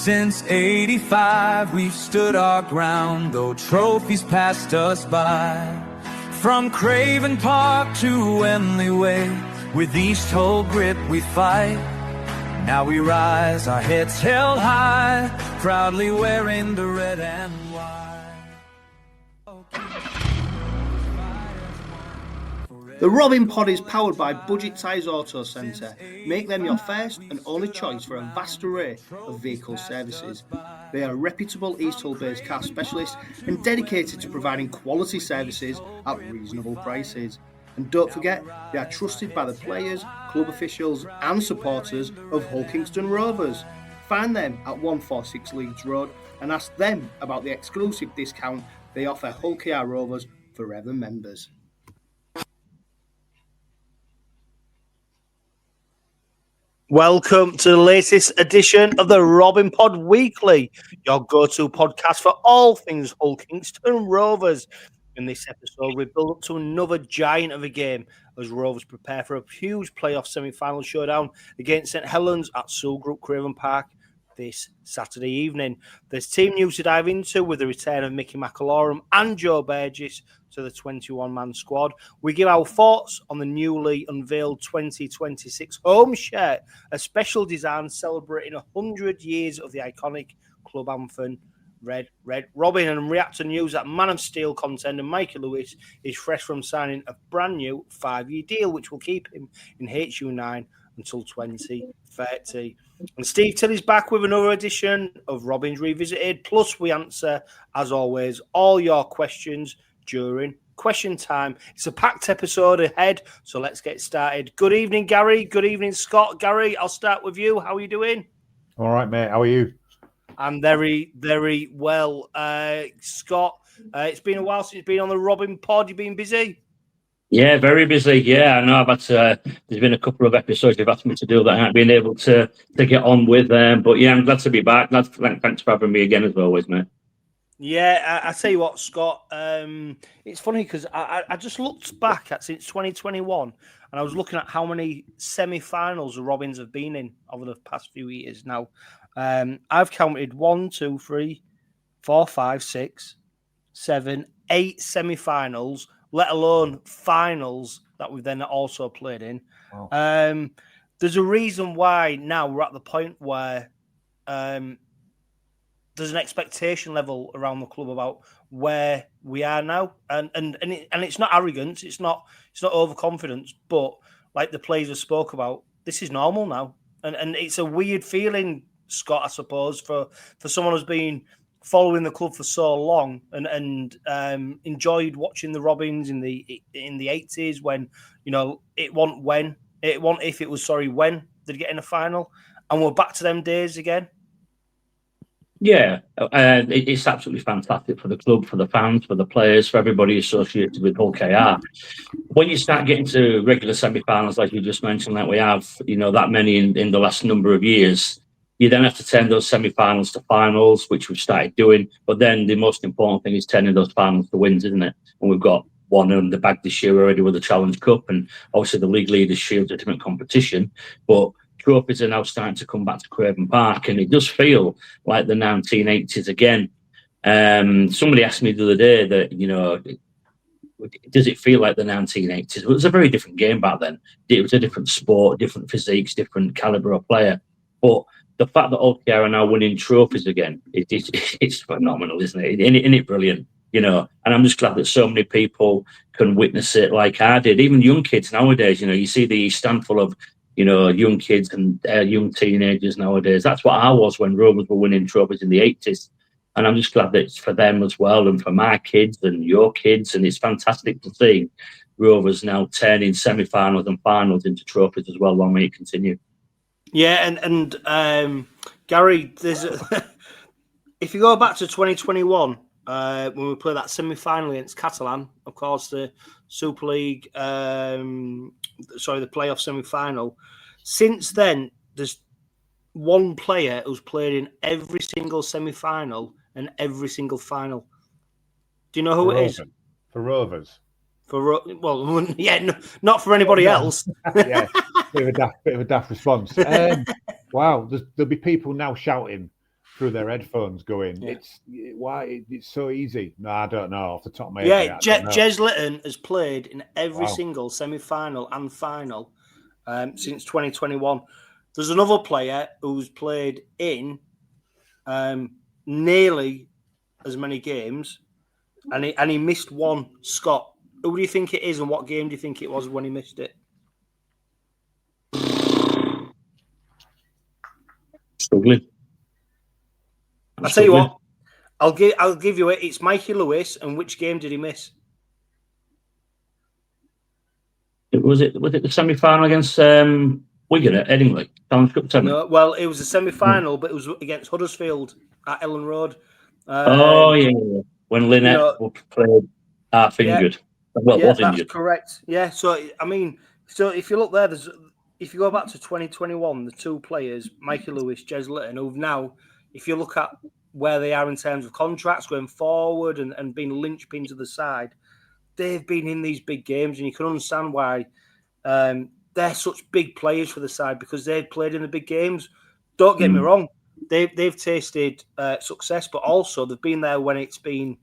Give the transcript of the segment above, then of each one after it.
Since '85 we've stood our ground, though trophies passed us by. From Craven Park to Wembley Way, with East Hull grip we fight. Now we rise, our heads held high, proudly wearing the red and white. The Robin Pod is powered by Budget Tyres Auto Centre. Make them your first and only choice for a vast array of vehicle services. They are reputable East Hull-based car specialists and dedicated to providing quality services at reasonable prices. And don't forget, they are trusted by the players, club officials and supporters of Hull Kingston Rovers. Find them at 146 Leeds Road and ask them about the exclusive discount they offer Hull KR Rovers Forever members. Welcome to the latest edition of the Robin Pod Weekly, your go-to podcast for all things Hull Kingston Rovers. In this episode, we build up to another giant of a game as Rovers prepare for a huge playoff semi-final showdown against St Helens at Sewell Group Craven Park this Saturday evening. There's team news to dive into with the return of McIlorum and Burgess to the 21-man squad. We give our thoughts on the newly unveiled 2026 home shirt, a special design celebrating 100 years of the iconic club anthem, Red, Red Robin, and react to news that Man of Steel contender Mikey Lewis is fresh from signing a brand new 5-year deal, which will keep him in HU9 until 2030. And Steve Tilley's back with another edition of Robins Revisited. Plus, we answer, as always, all your questions during question time. It's a packed episode ahead, so let's get started. Good evening, Gary. Good evening, Scott. Gary, I'll start with you. How are you doing? All right, mate. How are you? I'm very, very well. Scott, it's been a while since you've been on the Robin Pod. You've been busy? Yeah, very busy. Yeah, I know. I've had to, there's been a couple of episodes you've asked me to do that I haven't been able to get on with. But yeah, I'm glad to be back. Thanks for having me again, as always, mate. Yeah, I tell you what, Scott, it's funny because I just looked back at since 2021 and I was looking at how many semi-finals the Robins have been in over the past few years now. I've counted 1, 2, 3, 4, 5, 6, 7, 8 semi-finals, let alone finals that we've then also played in. Wow. There's a reason why now we're at the point where there's an expectation level around the club about where we are now, and it's not arrogance, it's not overconfidence, but like the players have spoke about, this is normal now, and it's a weird feeling, Scott, I suppose, for someone who's been following the club for so long and enjoyed watching the Robins in the 80s when it wasn't when they'd get in a final, and we're back to them days again. Yeah, it's absolutely fantastic for the club, for the fans, for the players, for everybody associated with Hull KR. When you start getting to regular semi-finals, like you just mentioned, that we have, that many in the last number of years, you then have to turn those semi-finals to finals, which we've started doing. But then the most important thing is turning those finals to wins, isn't it? And we've got one in the bag this year already with the Challenge Cup, and obviously the League Leaders Shield's a different competition. But trophies are now starting to come back to Craven Park, and it does feel like the 1980s again. Somebody asked me the other day that, does it feel like the 1980s? Well, it was a very different game back then. It was a different sport, different physiques, different calibre of player. But the fact that Hull KR are now winning trophies again, it's phenomenal, isn't it? Isn't it brilliant? And I'm just glad that so many people can witness it like I did. Even young kids nowadays, you see the stand full of young kids and young teenagers nowadays. That's what I was when Rovers were winning trophies in the 80s. And I'm just glad that it's for them as well, and for my kids and your kids. And it's fantastic to see Rovers now turning semi-finals and finals into trophies as well. Long may it continue. Yeah, and Gary, there's if you go back to 2021, when we played that semi-final against Catalan, of course, the Super League, the playoff semi-final. Since then, there's one player who's played in every single semi-final and every single final. Do you know who it is? For Rovers. Not for anybody else. Yeah, bit of a daft response. Wow, there'll be people now shouting through their headphones going, Yeah. it's so easy. No, I don't know off the top of my head. Yeah, 𝗂𝗃𝗃𝗀𝗃 has played in every Wow. single semi-final and final since 2021. There's another player who's played in nearly as many games, and he missed one. Scott, who do you think it is, and what game do you think it was when he missed it? Struggling. I'll tell you what. I'll give you it. It's Mikey Lewis, and which game did he miss? Was it the semi-final against Wigan at Edinburgh? No, well, it was a semi-final, but it was against Huddersfield at Ellen Road. Yeah. When Lynette played half-injured. Yeah. Well, was that's injured. Correct. Yeah, so, I mean, if you look there, if you go back to 2021, the two players, Mikey Lewis, 𝗂𝗃𝗃𝗃, who've now, if you look at where they are in terms of contracts going forward and being linchpins to the side, they've been in these big games, and you can understand why they're such big players for the side, because they've played in the big games. Don't get me wrong, they've tasted success, but also they've been there when it's been,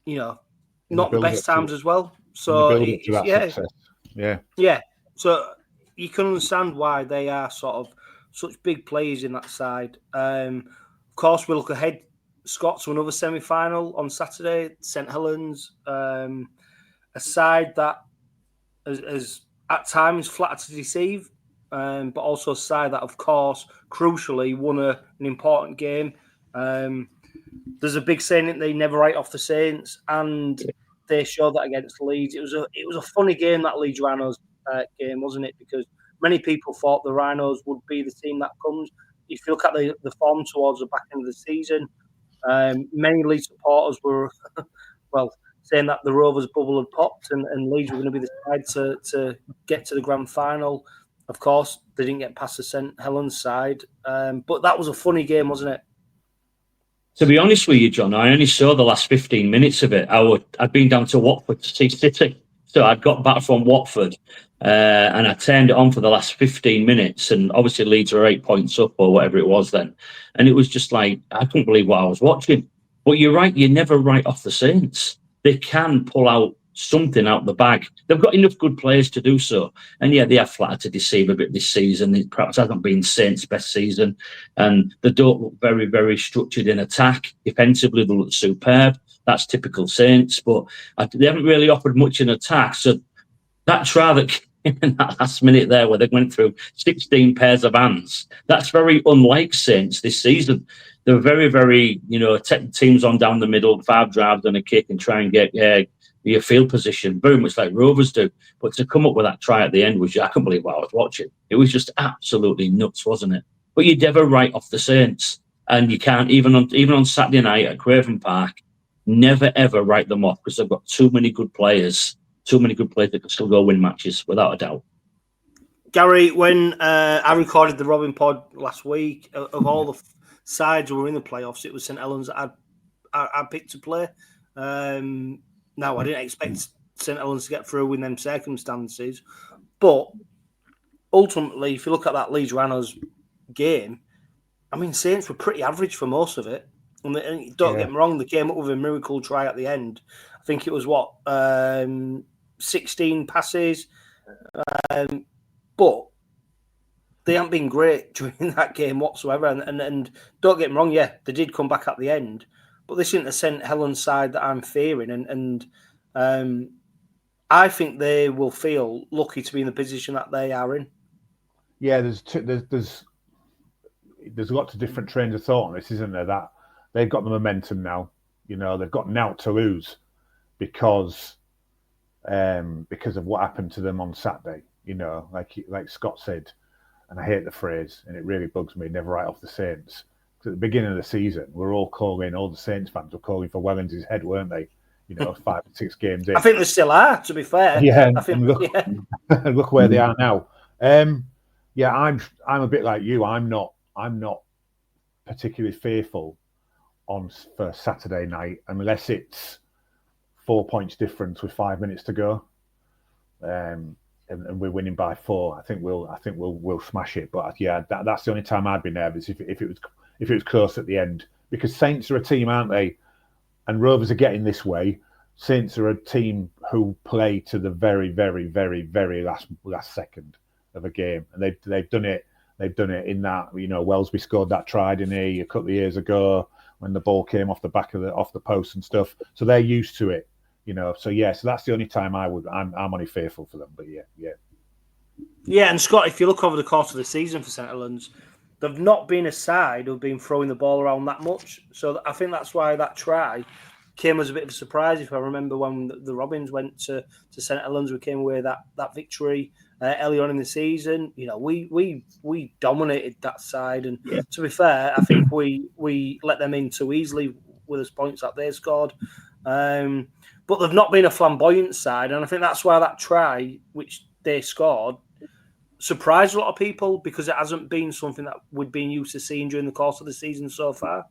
not the best times as well. So yeah. So you can understand why they are sort of such big players in that side. Of course, we look ahead, Scott, to another semi-final on Saturday, St Helens, a side that has at times flattered to deceive, but also a side that, of course, crucially won an important game. There's a big saying that they never write off the Saints, and they showed that against Leeds. It was a funny game, that Leeds Rhinos game, wasn't it? Because many people thought the Rhinos would be the team that comes. If you look at the form towards the back end of the season, many Leeds supporters were, saying that the Rovers bubble had popped and Leeds were going to be the side to get to the grand final. Of course, they didn't get past the St Helens side. But that was a funny game, wasn't it? To be honest with you, John, I only saw the last 15 minutes of it. I'd been down to Watford to see City. So I'd got back from Watford and I turned it on for the last 15 minutes. And obviously Leeds were 8 points up or whatever it was then. And it was just like, I couldn't believe what I was watching. But you're right, you never write off the Saints. They can pull out something out the bag. They've got enough good players to do so. And yeah, they have flattered to deceive a bit this season. It perhaps hasn't been Saints' best season. And they don't look very, very structured in attack. Defensively, they look superb. That's typical Saints. But they haven't really offered much in attack. So that try that came in that last minute there where they went through 16 pairs of hands, that's very unlike Saints this season. They're very, very, take teams on down the middle, 5 drives and a kick and try and get your field position, very much like Rovers do. But to come up with that try at the end I couldn't believe what I was watching. It was just absolutely nuts, wasn't it? But you never write off the Saints, and you can't even on Saturday night at Craven Park. Never ever write them off, because they've got too many good players that can still go win matches without a doubt. Gary, when I recorded the Robin Pod last week, of all the sides who were in the playoffs, it was St Helens that I picked to play. Now, I didn't expect St Helens to get through in them circumstances, but ultimately, if you look at that Leeds Rhinos game, I mean, Saints were pretty average for most of it. And don't get me wrong, they came up with a miracle try at the end. I think it was 16 passes, but they haven't been great during that game whatsoever. And don't get me wrong, they did come back at the end. But this isn't the St Helens side that I'm fearing, and I think they will feel lucky to be in the position that they are in. Yeah, there's lots of different trains of thought on this, isn't there? That they've got the momentum now. They've got naught to lose because of what happened to them on Saturday. Like Scott said, and I hate the phrase, and it really bugs me. Never write off the Saints. At the beginning of the season, all the Saints fans were calling for Wellens' head, weren't they? 5 or 6 games in. I think they still are, to be fair. Yeah, look where they are now. I'm a bit like you. I'm not particularly fearful for Saturday night unless it's 4 points difference with 5 minutes to go. and we're winning by 4, I think we'll smash it. But yeah, that's the only time I'd be nervous if it was close at the end, because Saints are a team, aren't they? And Rovers are getting this way. Saints are a team who play to the very, very, very, very last second of a game, and they've done it. They've done it in that, Wellesby scored that try, didn't he, a couple of years ago when the ball came off the back of off the post and stuff. So they're used to it, So that's the only time I'm only fearful for them. But yeah. Yeah, and Scott, if you look over the course of the season for St Helens, they've not been a side who've been throwing the ball around that much. So I think that's why that try came as a bit of a surprise. If I remember when the Robins went to St Helens, we came away that victory early on in the season. We dominated that side, and to be fair, I think we let them in too easily with the points that they scored. But they've not been a flamboyant side, and I think that's why that try which they scored surprised a lot of people, because it hasn't been something that we've been used to seeing during the course of the season so far.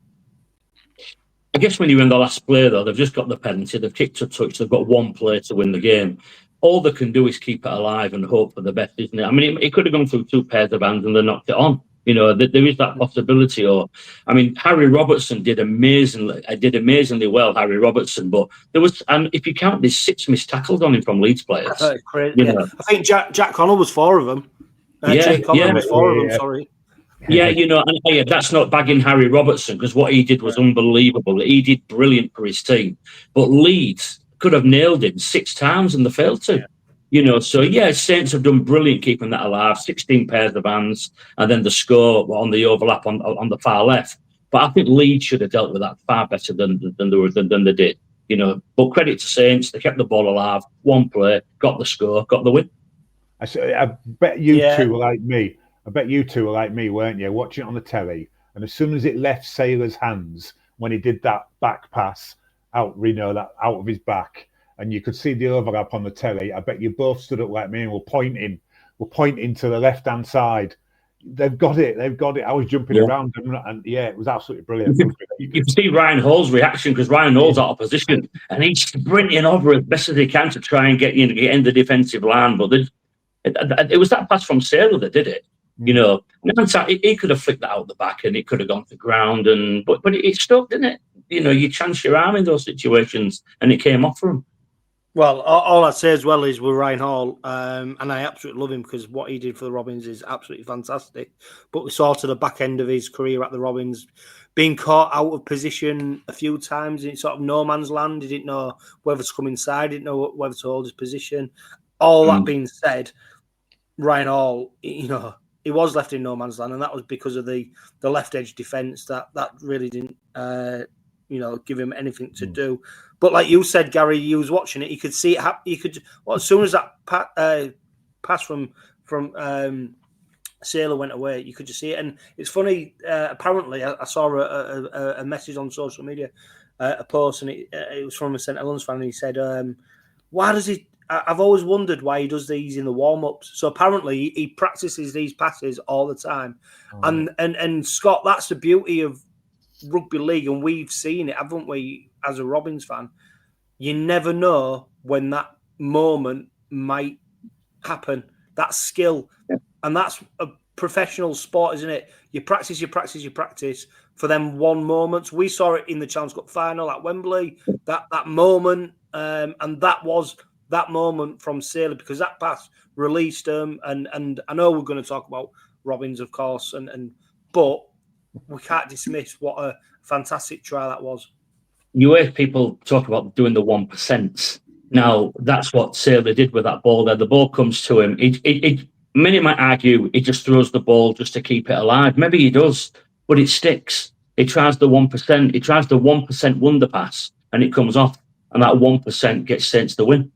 I guess when you're in the last play, though, they've just got the penalty, they've kicked a touch, they've got one play to win the game. All they can do is keep it alive and hope for the best, isn't it? I mean, it could have gone through 2 pairs of hands and they knocked it on. There is that possibility. Harry Robertson did amazingly well, Harry Robertson, but there was, and if you count, there's 6 missed tackles on him from Leeds players. Crazy, I think Jack Connell was 4 of them. Jake Connell was 4 of them, sorry. Yeah, and that's not bagging Harry Robertson, because what he did was unbelievable. He did brilliant for his team. But Leeds could have nailed him 6 times and they failed to. Saints have done brilliant keeping that alive. 16 pairs of hands, and then the score on the overlap on the far left. But I think Leeds should have dealt with that far better than they did. But credit to Saints, they kept the ball alive. 1 play, got the score, got the win. I bet you two were like me. I bet you two were like me, weren't you? Watching it on the telly, and as soon as it left Saylor's hands when he did that back pass out of his back, and you could see the overlap on the telly, I bet you both stood up like me and were pointing to the left-hand side. They've got it. I was jumping around and it was absolutely brilliant. You can see Ryan Hall's reaction, because Ryan Hall's out of position and he's sprinting over as best as he can to try and get in the defensive line. But it was that pass from Saylor that did it. He could have flicked that out the back and it could have gone to ground, but it stuck, didn't it? You chance your arm in those situations and it came off for him. Well, all I'd say as well is with Ryan Hall, and I absolutely love him because what he did for the Robins is absolutely fantastic. But we saw to the back end of his career at the Robins being caught out of position a few times in sort of no man's land. He didn't know whether to come inside, didn't know whether to hold his position. All that being said, Ryan Hall, he was left in no man's land, and that was because of the left edge defence that really didn't give him anything to do. But like you said, Gary, you was watching it. You could see it happen. As soon as that pass from Saylor went away, you could just see it. And it's funny. Apparently, I saw a message on social media, a post, and it was from a St Helens fan. And he said, "Why does he? I've always wondered why he does these in the warm-ups." So apparently, he practices these passes all the time. And Scott, that's the beauty of rugby league, and we've seen it, haven't we, as a Robins fan? You never know when that moment might happen. That's skill. And that's a professional sport, isn't it? You practice for them one moments. We saw it in the Challenge Cup final at Wembley, that moment, and that was that moment from Saylor, because that pass released him. And I know we're going to talk about Robins, of course, but we can't dismiss what a fantastic try that was. You hear people talk about doing the 1%. Now, that's what Saylor did with that ball there. The ball comes to him. Many might argue he just throws the ball just to keep it alive. Maybe he does, but it sticks. He tries the 1%. He tries the 1% wonder pass, and it comes off, and that 1% gets Saints the win.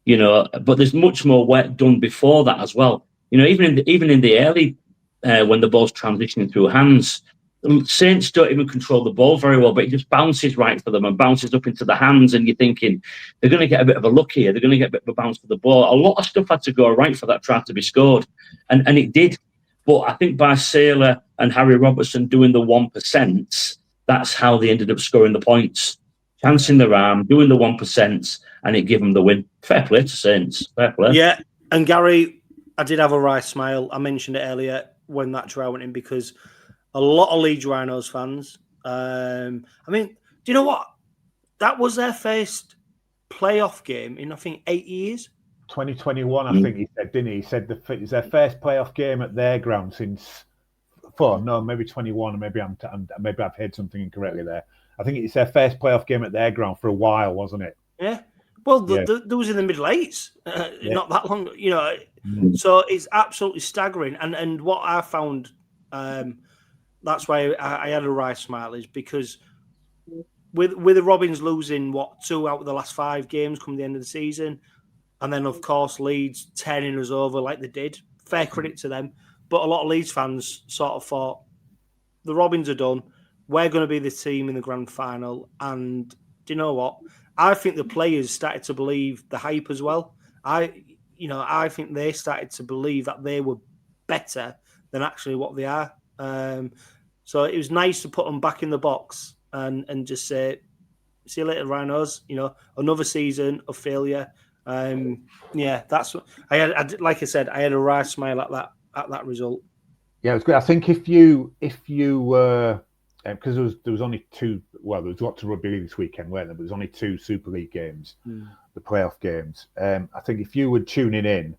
But there's much more work done before that as well. Even in the early, when the ball's transitioning through hands, Saints don't even control the ball very well, but it just bounces right for them and bounces up into the hands, and you're thinking they're going to get a bit of a look here. They're going to get a bit of a bounce for the ball. A lot of stuff had to go right for that try to be scored, and it did. But I think by Saylor and Harry Robertson doing the 1%, that's how they ended up scoring the points. Chancing their arm, doing the 1%, and it gave them the win. Fair play to Saints. Fair play. Yeah. And Gary, I did have a wry smile. I mentioned it earlier when that draw went in because a lot of Leeds Rhinos fans. I mean, do you know what? That was their first playoff game in, I think, 8 years. 2021, I think he said, didn't he? He said it's their first playoff game at their ground since, maybe 21, or maybe maybe I've heard something incorrectly there. I think it's their first playoff game at their ground for a while, wasn't it? Yeah. Well, there was in the middle eights, not that long, So it's absolutely staggering. And what I found, that's why I had a wry smile, is because with the Robins losing 2 out of the last 5 games come the end of the season, and then of course Leeds turning us over like they did. Fair credit to them, but a lot of Leeds fans sort of thought the Robins are done. We're going to be the team in the grand final, and do you know what? I think the players started to believe the hype as well. I think they started to believe that they were better than actually what they are. So it was nice to put them back in the box and just say, see you later, Rhinos. Another season of failure. That's what I had. Like I said, I had a wry smile at that result. Yeah, it was good. I think if you were because there was only 2. Well, there was lots of rugby league this weekend, weren't there? But there was only 2 Super League games, the playoff games. I think if you were tuning in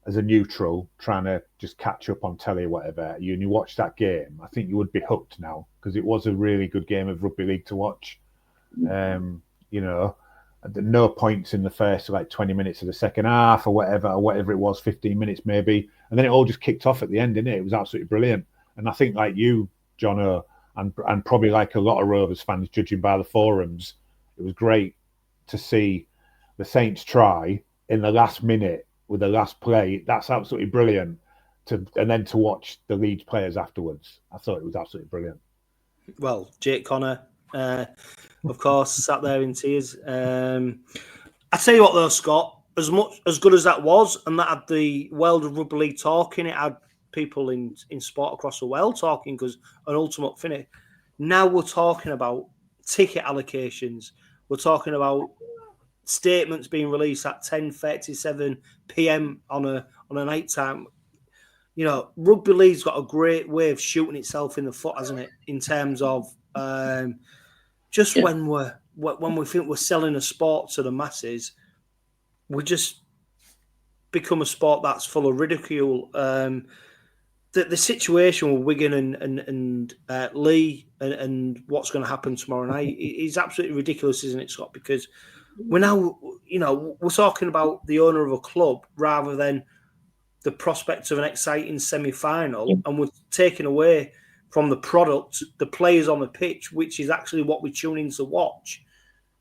as a neutral, trying to just catch up on telly or whatever, and you watched that game, I think you would be hooked now because it was a really good game of rugby league to watch. No points in the first 20 minutes of the second half or whatever it was, 15 minutes maybe, and then it all just kicked off at the end, didn't it? It was absolutely brilliant. And I think like you, John, and probably like a lot of Rovers fans, judging by the forums, it was great to see the Saints try in the last minute with the last play. That's absolutely brilliant. And then to watch the Leeds players afterwards, I thought it was absolutely brilliant. Well, Jake Connor, of course, sat there in tears. I tell you what, though, Scott, as good as that was, and that had the world of rugby league talking, it had people in sport across the world talking, because an ultimate finish. Now we're talking about ticket allocations. We're talking about statements being released at 10:37 p.m. on a night time. Rugby league's got a great way of shooting itself in the foot, hasn't it? In terms of when we think we're selling a sport to the masses, we just become a sport that's full of ridicule. The situation with Wigan and Lee and what's going to happen tomorrow night is absolutely ridiculous, isn't it, Scott? Because we're now, we're talking about the owner of a club rather than the prospect of an exciting semi-final, and we're taking away from the product, the players on the pitch, which is actually what we tune in to watch.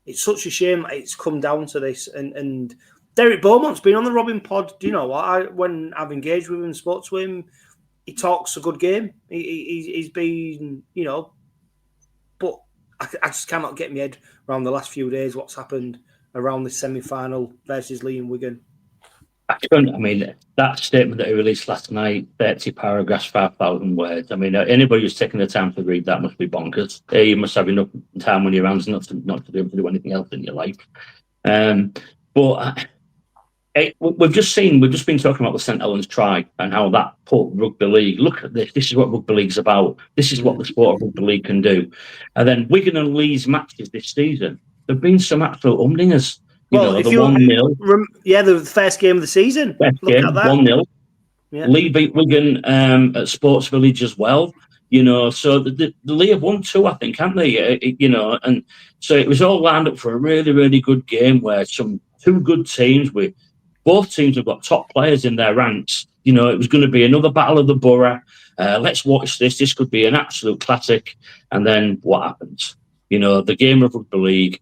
It's such a shame it's come down to this. And Derek Beaumont's been on the Robin Pod. Do you know what? When I've engaged with him and spoke to him, he talks a good game. He's been, but I just cannot get my head around the last few days what's happened around the semi-final versus Lee and Wigan. That statement that he released last night, 30 paragraphs, 5,000 words. Anybody who's taking the time to read that must be bonkers. You must have enough time on your hands not to be able to do anything else in your life. We've just been talking about the St Helens try and how that put rugby league. Look at this. This is what rugby league's about. This is what the sport of rugby league can do. And then Wigan and Lee's matches this season, there've been some absolute humdingers. The 1-0. The first game of the season. Look at that. 1-0. Yeah. Lee beat Wigan at Sports Village as well. So the Lee have won 2, I think, haven't they? And so it was all lined up for a really, really good game where 2 good teams with both teams have got top players in their ranks. It was going to be another battle of the borough. Let's watch this. This could be an absolute classic. And then what happens? The game of rugby league,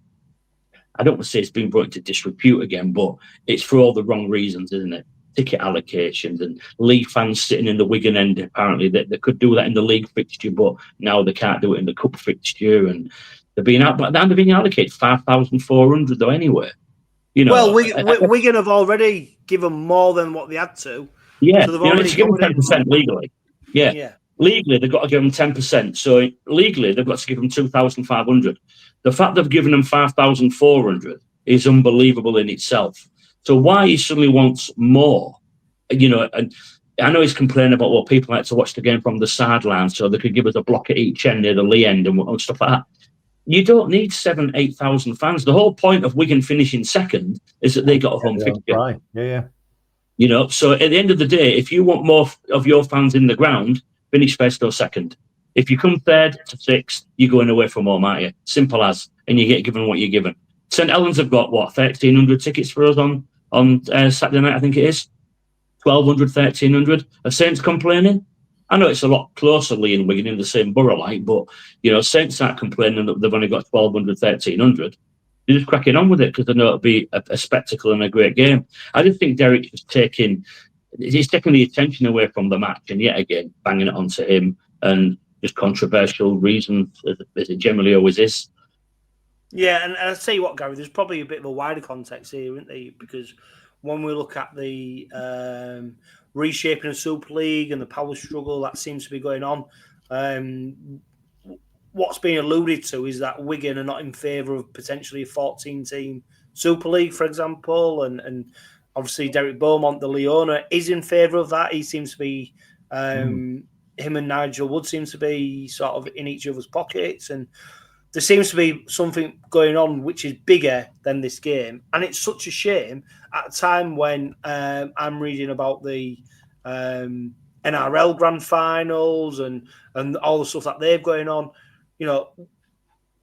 I don't want to say it's been brought into disrepute again, but it's for all the wrong reasons, isn't it? Ticket allocations and League fans sitting in the Wigan end, apparently they could do that in the league fixture, but now they can't do it in the cup fixture. And they're being allocated 5,400 though anyway. Wigan have already given more than what they had to. Yeah, so they've already given 10% legally. Yeah. Legally, they've got to give them 10%. So legally, they've got to give them 2,500. The fact they've given them 5,400 is unbelievable in itself. So why he suddenly wants more, and I know he's complaining about, well, people like to watch the game from the sideline, so they could give us a block at each end near the Lee end and stuff like that. You don't need 7,000, 8,000 fans. The whole point of Wigan finishing second is that they got a home fixture. Right. Yeah. So at the end of the day, if you want more of your fans in the ground, finish first or second. If you come third to sixth, you're going away from home, aren't you? Simple as. And you get given what you're given. St Helens have got, 1,300 tickets for us on Saturday night, I think it is. 1,200, 1,300. Are Saints complaining? I know it's a lot closer, Lee and Wigan, in the same borough, but, Saints aren't complaining that they've only got 1,200, 1,300. They're just cracking on with it because they know it'll be a spectacle and a great game. I just think Derek is taking the attention away from the match and yet again banging it onto him and just controversial reasons, as it generally always is. Yeah, and I'll tell you what, Gary, there's probably a bit of a wider context here, isn't there? Because when we look at the reshaping of Super League and the power struggle that seems to be going on, what's being alluded to is that Wigan are not in favour of potentially a 14-team Super League, for example, and obviously Derek Beaumont, the Leona, is in favour of that. He seems to be, him and Nigel Wood seems to be sort of in each other's pockets, and there seems to be something going on which is bigger than this game. And it's such a shame at a time when I'm reading about the NRL grand finals and all the stuff that they've going on,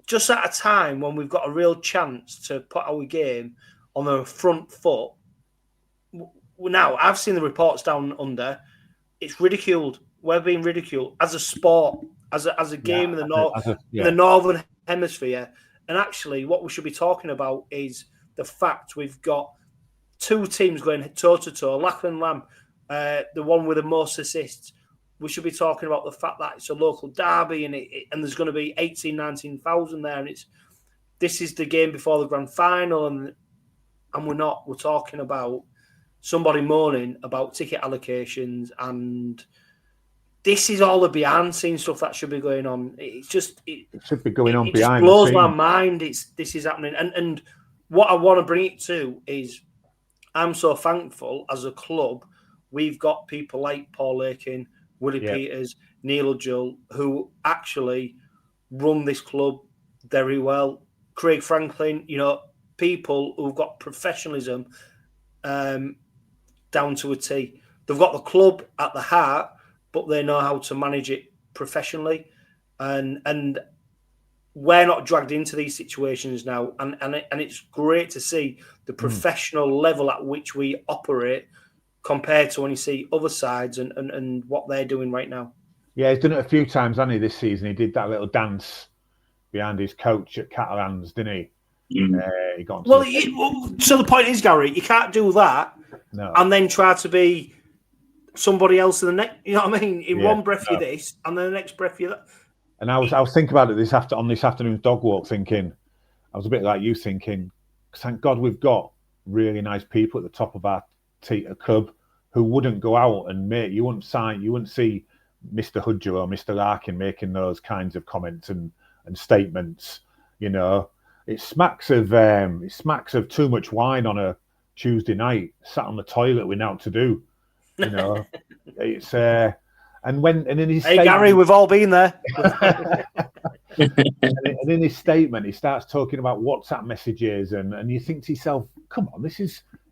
just at a time when we've got a real chance to put our game on the front foot. Now, I've seen the reports down under. It's ridiculed. We're being ridiculed as a sport, as a game in the Northern Hemisphere. And actually, what we should be talking about is the fact we've got two teams going toe-to-toe, Lachlan Lamb, the one with the most assists. We should be talking about the fact that it's a local derby and there's going to be 18,000, 19,000 there. And this is the game before the grand final. And we're not. We're talking about somebody moaning about ticket allocations, and this is all the behind-the-scenes stuff that should be going on. It's just it should be going on it behind. It blows my mind. This is happening, and what I want to bring it to is I'm so thankful as a club we've got people like Paul Lakin, Willie Peters, Neil O'Gill, who actually run this club very well. Craig Franklin, people who've got professionalism down to a T. They've got the club at the heart, but they know how to manage it professionally. And we're not dragged into these situations now. And it's great to see the professional level at which we operate compared to when you see other sides and what they're doing right now. Yeah, he's done it a few times, hasn't he, this season? He did that little dance behind his coach at Catalans, didn't he? He got so the point is, Gary, you can't do that and then try to be somebody else in the next. You know what I mean? In one breath you're this, and then the next breath you're that. And I was thinking about it on this afternoon's dog walk, thinking, I was a bit like you, thinking, thank God we've got really nice people at the top of our club who wouldn't go out and you wouldn't see Mr. Hudger or Mr. Larkin making those kinds of comments and statements. It smacks of too much wine on a Tuesday night, sat on the toilet with nothing to do. It's and in his statement, Gary, we've all been there. and in his statement, he starts talking about WhatsApp messages, and you think to yourself, "Come on,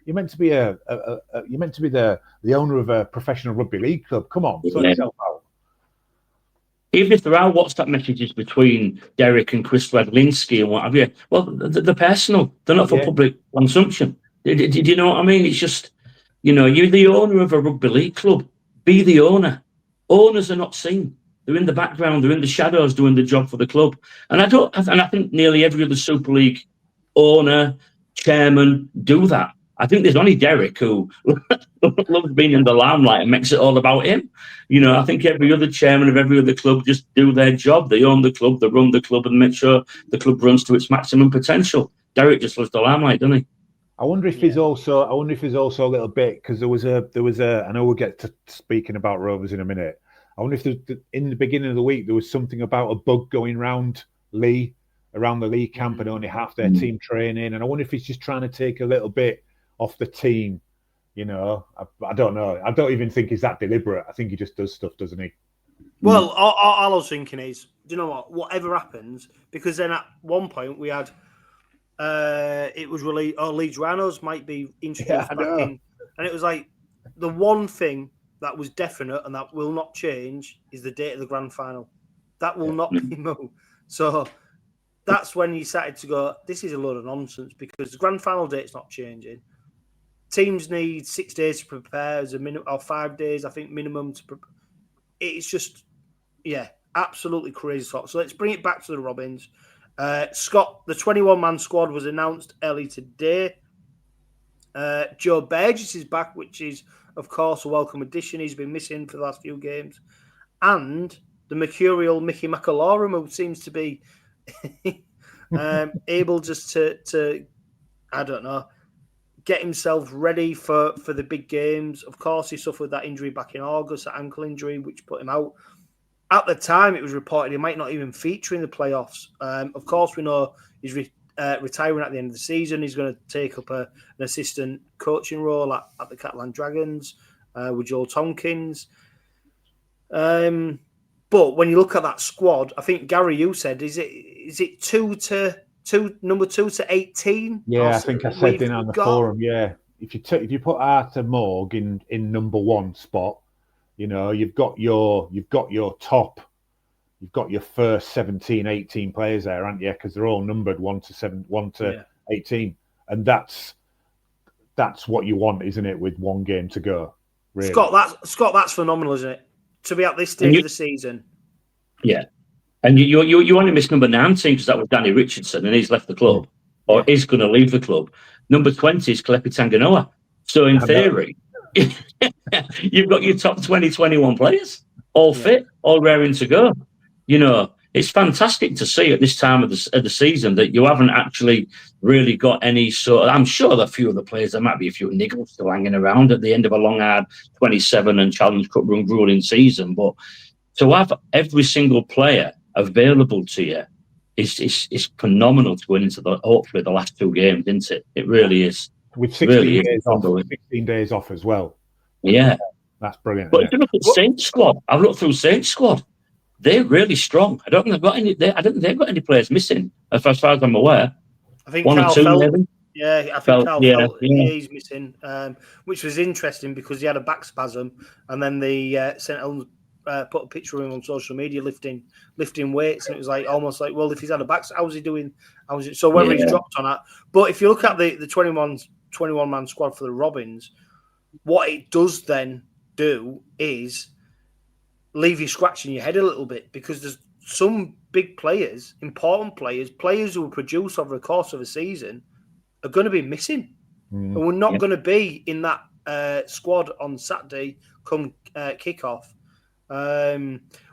you're meant to be the owner of a professional rugby league club. Come on, sort yourself out." Even if there are WhatsApp messages between Derek and Chris Redlinski and what have you, well, they're personal. They're not for public consumption. Did you know what I mean? It's just, you're the owner of a rugby league club. Be the owner. Owners are not seen. They're in the background. They're in the shadows doing the job for the club. And I think nearly every other Super League owner, chairman do that. I think there's only Derek who loves being in the limelight and makes it all about him. I think every other chairman of every other club just do their job. They own the club, they run the club, and make sure the club runs to its maximum potential. Derek just loves the limelight, doesn't he? I wonder if there's also a little bit, because there was a. I know we'll get to speaking about Rovers in a minute. I wonder if in the beginning of the week there was something about a bug going around the Lee camp, and only half their team training. And I wonder if he's just trying to take a little bit off the team. You know, I don't know. I don't even think he's that deliberate. I think he just does stuff, doesn't he? Well, all I was thinking is, do you know what? Whatever happens, because then at one point we had, it was really, Leeds Rhinos might be introduced back in, and it was like the one thing that was definite and that will not change is the date of the grand final. That will not be moved. So that's when you started to go, this is a load of nonsense because the grand final date's not changing. Teams need 6 days to prepare as a minimum, or 5 days, I think, minimum to prepare. It's just, absolutely crazy talk. So let's bring it back to the Robins. Scott, the 21-man squad was announced early today. Joe Burgess is back, which is, of course, a welcome addition. He's been missing for the last few games. And the mercurial Micky McIlorum, who seems to be able just to, I don't know, get himself ready for the big games. Of course, he suffered that injury back in August, that ankle injury, which put him out. At the time, it was reported he might not even feature in the playoffs. Of course, we know he's retiring at the end of the season. He's going to take up an assistant coaching role at the Catalan Dragons with Joel Tompkins. But when you look at that squad, I think, Gary, you said, is it number 2 to 18? Yeah, I think I said in on the forum. Yeah, if you put Arthur Morg in number 1 spot, you know, you've got your top, you've got your first 17, 18 players there, aren't you? Because they're all numbered 1 to 18, and that's what you want, isn't it? With one game to go, really. Scott, that's phenomenal, isn't it? To be at this stage of the season. Yeah. And you only missed number 19 because that was Danny Richardson, and he's left the club, or is going to leave the club. Number 20 is 𝗂𝗡𝗄𝗏 Tanganoa. So in theory, you've got your top 20, 21 players, all fit, all raring to go. You know, it's fantastic to see at this time of the season that you haven't actually really got any sort of, I'm sure that a few of the players, there might be a few niggles still hanging around at the end of a long, hard 27 and Challenge Cup run grueling season. But to have every single player available to you is phenomenal to win into hopefully the last 2 games, isn't it? It really is. With 16 days off as well. Yeah. That's brilliant. But if you look at Saints squad, I've looked through Saints squad. They're really strong. I don't think they've got any players missing, as far as I'm aware. I think one Carl or two, Felt, maybe. Yeah, I think Carl Felt, he's missing, which was interesting because he had a back spasm, and then the St Helens put a picture of him on social media lifting weights, and it was like almost like, well, if he's had a back, how's he doing? So whether he's dropped on that. But if you look at the 21-man squad for the Robins, what it does then do is leave you scratching your head a little bit, because there's some big players, important players who will produce over the course of a season are going to be missing. And we're not going to be in that squad on Saturday come kickoff,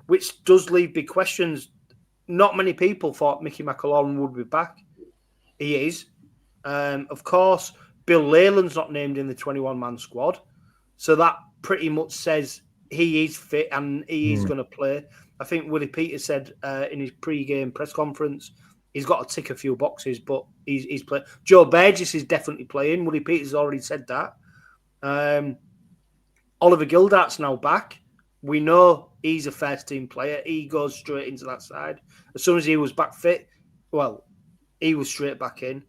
which does leave big questions. Not many people thought Micky McIlorum would be back. He is. Of course, Bill Leyland's not named in the 21-man squad. So that pretty much says he is fit and he is going to play. I think Willie Peters said in his pre-game press conference, he's got to tick a few boxes, but he's playing. Joe Burgess is definitely playing. Willie Peters has already said that. Oliver Gildart's now back. We know he's a first-team player. He goes straight into that side. As soon as he was back fit, well, he was straight back in.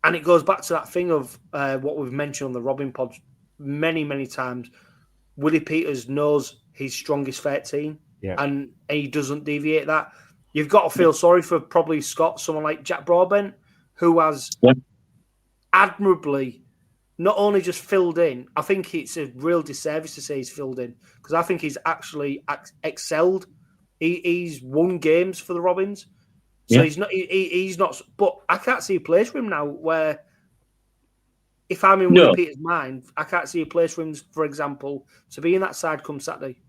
And it goes back to that thing of what we've mentioned on the Robin Pod many, many times. Willie Peters knows his strongest 13, and he doesn't deviate that. You've got to feel sorry for probably Scott, someone like Jack Broadbent, who has admirably not only just filled in. I think it's a real disservice to say he's filled in, because I think he's actually excelled. He's won games for the Robins. So he's not. But I can't see a place for him now where, if I'm in Willie Peters' mind, I can't see a place for him, for example, to be in that side come Saturday.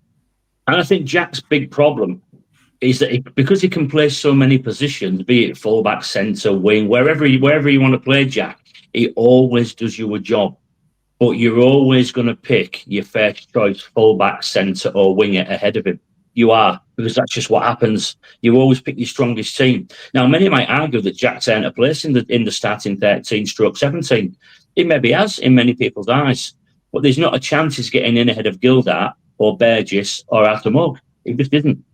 And I think Jack's big problem is that because he can play so many positions, be it fullback, centre, wing, wherever you want to play Jack, he always does you a job. But you're always going to pick your first choice fullback, centre or winger ahead of him. You are. because that's just what happens. You always pick your strongest team. Now, many might argue that Jack's earned a place in the starting 13/17. It maybe has in many people's eyes, but there's not a chance he's getting in ahead of Gildart or Burgess or 𝗲𝗏𝗧. It just isn't.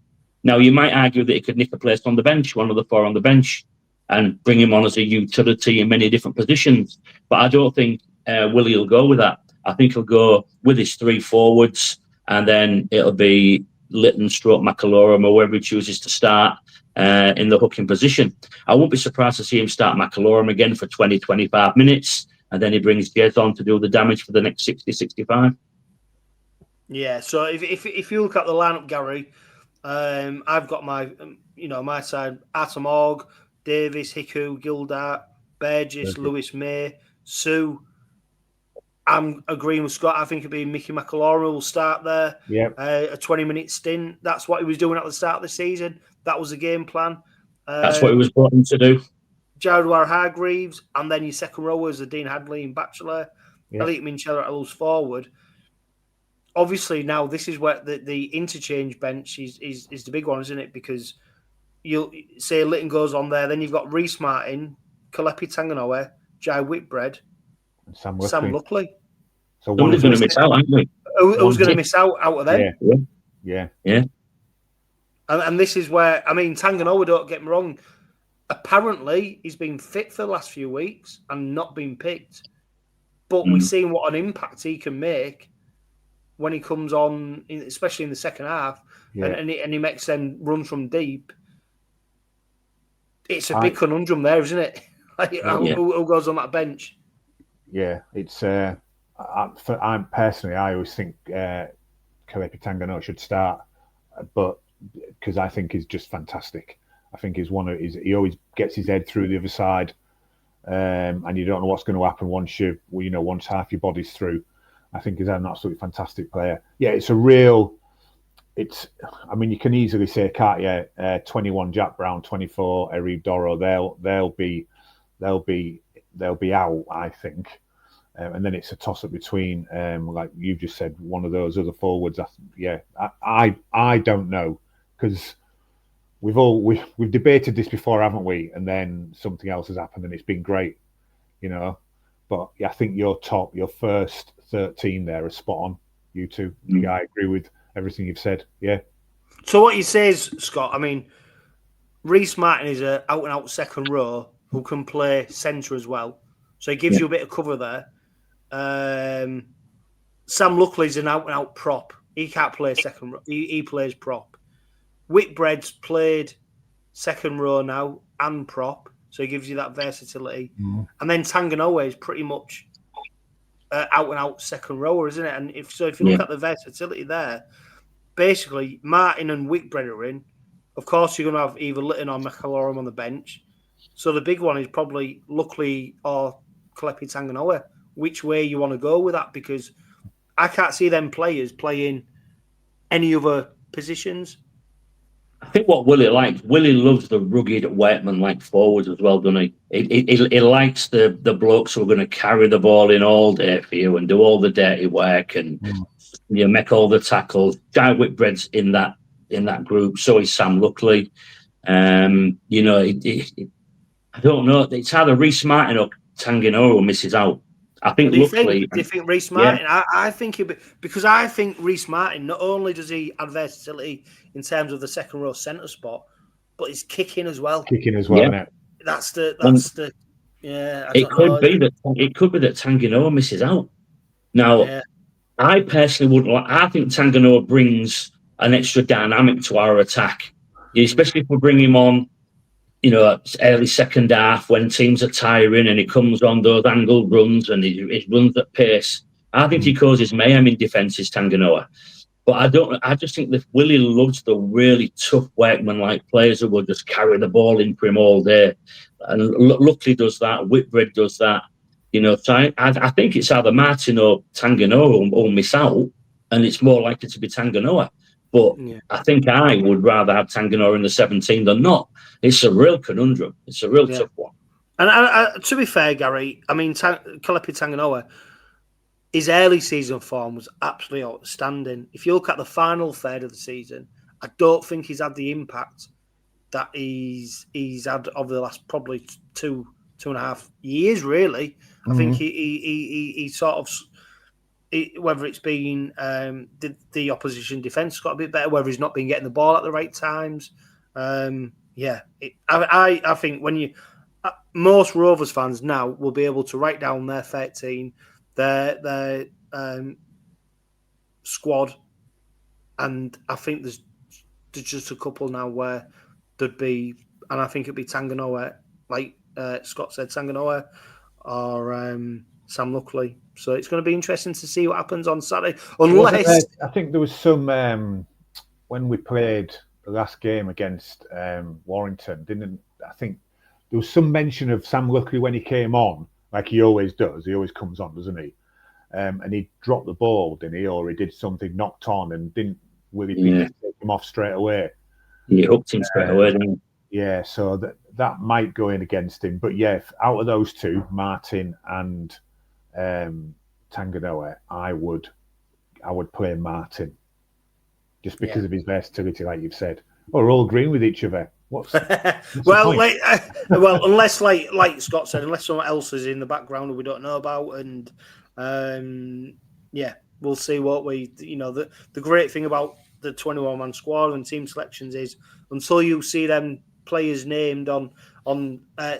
Now, you might argue that he could nick a place on the bench, one of the 4 on the bench, and bring him on as a utility in many different positions. But I don't think Willie will go with that. I think he'll go with his 3 forwards, and then it'll be Litton, McIlorum, or whoever he chooses to start in the hooking position. I won't be surprised to see him start McIlorum again for 20, 25 minutes, and then he brings Jez on to do the damage for the next 60, 65. Yeah, so if you look at the lineup, Gary, I've got my my side: 𝗲𝗏𝗏𝗀, Davis, Hiku, Gildart, Burgess, Lewis, May, Sue. I'm agreeing with Scott. I think it'll be Micky McIlorum will start there. Yeah, a 20-minute stint. That's what he was doing at the start of the season. That was the game plan. That's what he was brought in to do. Jared Ware-Hargreaves, and then your second row was Dean Hadley and Batchelor. Elliot Minchella at loose forward. Obviously, now this is where the interchange bench is the big one, isn't it? Because you'll say Litton goes on there, then you've got Rhys Martin, 𝗀𝗲𝗄𝗃, Jai Whitbread, Sam Luckley. So somebody's going to miss out, aren't we? Who's going to miss out of them? Yeah. And this is where, I mean, Tanganoa, don't get me wrong, apparently he's been fit for the last few weeks and not been picked. But we've seen what an impact he can make when he comes on, especially in the second half, and he makes them run from deep. It's a big conundrum there, isn't it? Who goes on that bench? Yeah, it's. I'm personally, I always think 𝗀𝗲𝗃𝗃 should start, but because I think he's just fantastic. I think he's he always gets his head through the other side, and you don't know what's going to happen once once half your body's through. I think he's an absolutely fantastic player. Yeah, it's a real. I mean, you can easily say, can't you? 21 Jack Brown, 24 Eric Doro. They'll be out, I think. And then it's a toss up between, like you just said, one of those other forwards. I don't know, because we've debated this before, haven't we? And then something else has happened, and it's been great, But I think your first 13 there are spot on. You two, I agree with everything you've said. Yeah. So what you say is, Scott, I mean, Rhys Martin is an out-and-out second row who can play centre as well. So he gives you a bit of cover there. Sam Luckley's an out-and-out prop. He can't play second row. He plays prop. Whitbread's played second row now and prop. So he gives you that versatility. And then Tanganoa is pretty much out-and-out second rower, isn't it? And if you look at the versatility there, basically Martin and Whitbread are in. Of course, you're going to have either Litton or McIlorum on the bench. So the big one is probably Luckley or 𝗀𝗃𝗃𝗃, which way you want to go with that, because I can't see them players playing any other positions. I think what Willie loves the rugged workman-like forwards as well, doesn't he? He likes the blokes who are going to carry the ball in all day for you and do all the dirty work and make all the tackles. Jai Whitbread's in that group. So is Sam Luckley. I don't know. It's either Rhys Martin or Tanganoa who misses out. I think Do you Luckley. think Rhys Martin? Yeah. I think because I think Rhys Martin, not only does he have versatility in terms of the second row centre spot, but he's kicking as well. Yeah. That's the. It could be that Tanganoa misses out. Now, I personally wouldn't like. I think Tanganoa brings an extra dynamic to our attack, especially if we bring him on. Early second half when teams are tiring and he comes on those angled runs and he runs at pace. I think he causes mayhem in defences, Tanganoa. But I just think that Willie loves the really tough workman-like players who will just carry the ball in for him all day. And Luckley does that, Whitbread does that. So I think it's either Martin or Tanganoa who'll miss out, and it's more likely to be Tanganoa. But I think I would rather have Tanganoa in the 17 than not. It's a real conundrum. It's a real tough one. And to be fair, Gary, I mean, 𝗀𝗃𝗃𝗃, his early season form was absolutely outstanding. If you look at the final third of the season I don't think he's had the impact that he's had over the last probably 2.5 years. Really, I think he sort of. Whether it's been the opposition defence got a bit better, whether he's not been getting the ball at the right times. I think when most Rovers fans now will be able to write down their 13, their squad, and I think there's just a couple now where there'd be, and I think it'd be Tkanoa, like Scott said, Tkanoa or Sam Luckley. So it's going to be interesting to see what happens on Saturday. Unless I think there was some when we played the last game against Warrington, I think there was some mention of Sam Luckley when he came on, like he always does. He always comes on, doesn't he? And he dropped the ball, didn't he? Or he did something, knocked on, and didn't Willie Peters take him off straight away. He hooked him straight away, didn't he? Yeah, so that might go in against him. But yeah, out of those two, Martin and Tkanoa, I would play Martin just because of his versatility, like you've said. We're all agreeing with each other. What's well, unless like Scott said, unless someone else is in the background that we don't know about, and we'll see what we. The great thing about the 21-man squad and team selections is until you see them players named on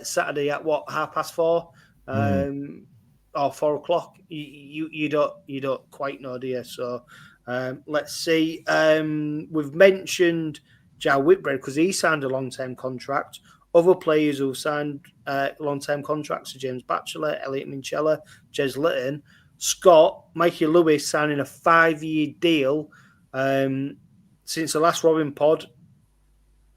Saturday at 4:30. Or 4 o'clock, you don't quite know, do you? So let's see. We've mentioned Joe Whitbread because he signed a long-term contract. Other players who signed long-term contracts are James Batchelor, Elliot Minchella, Jez Litton. Scott, Mikey Lewis signing a 5-year deal. Since the last Robin pod,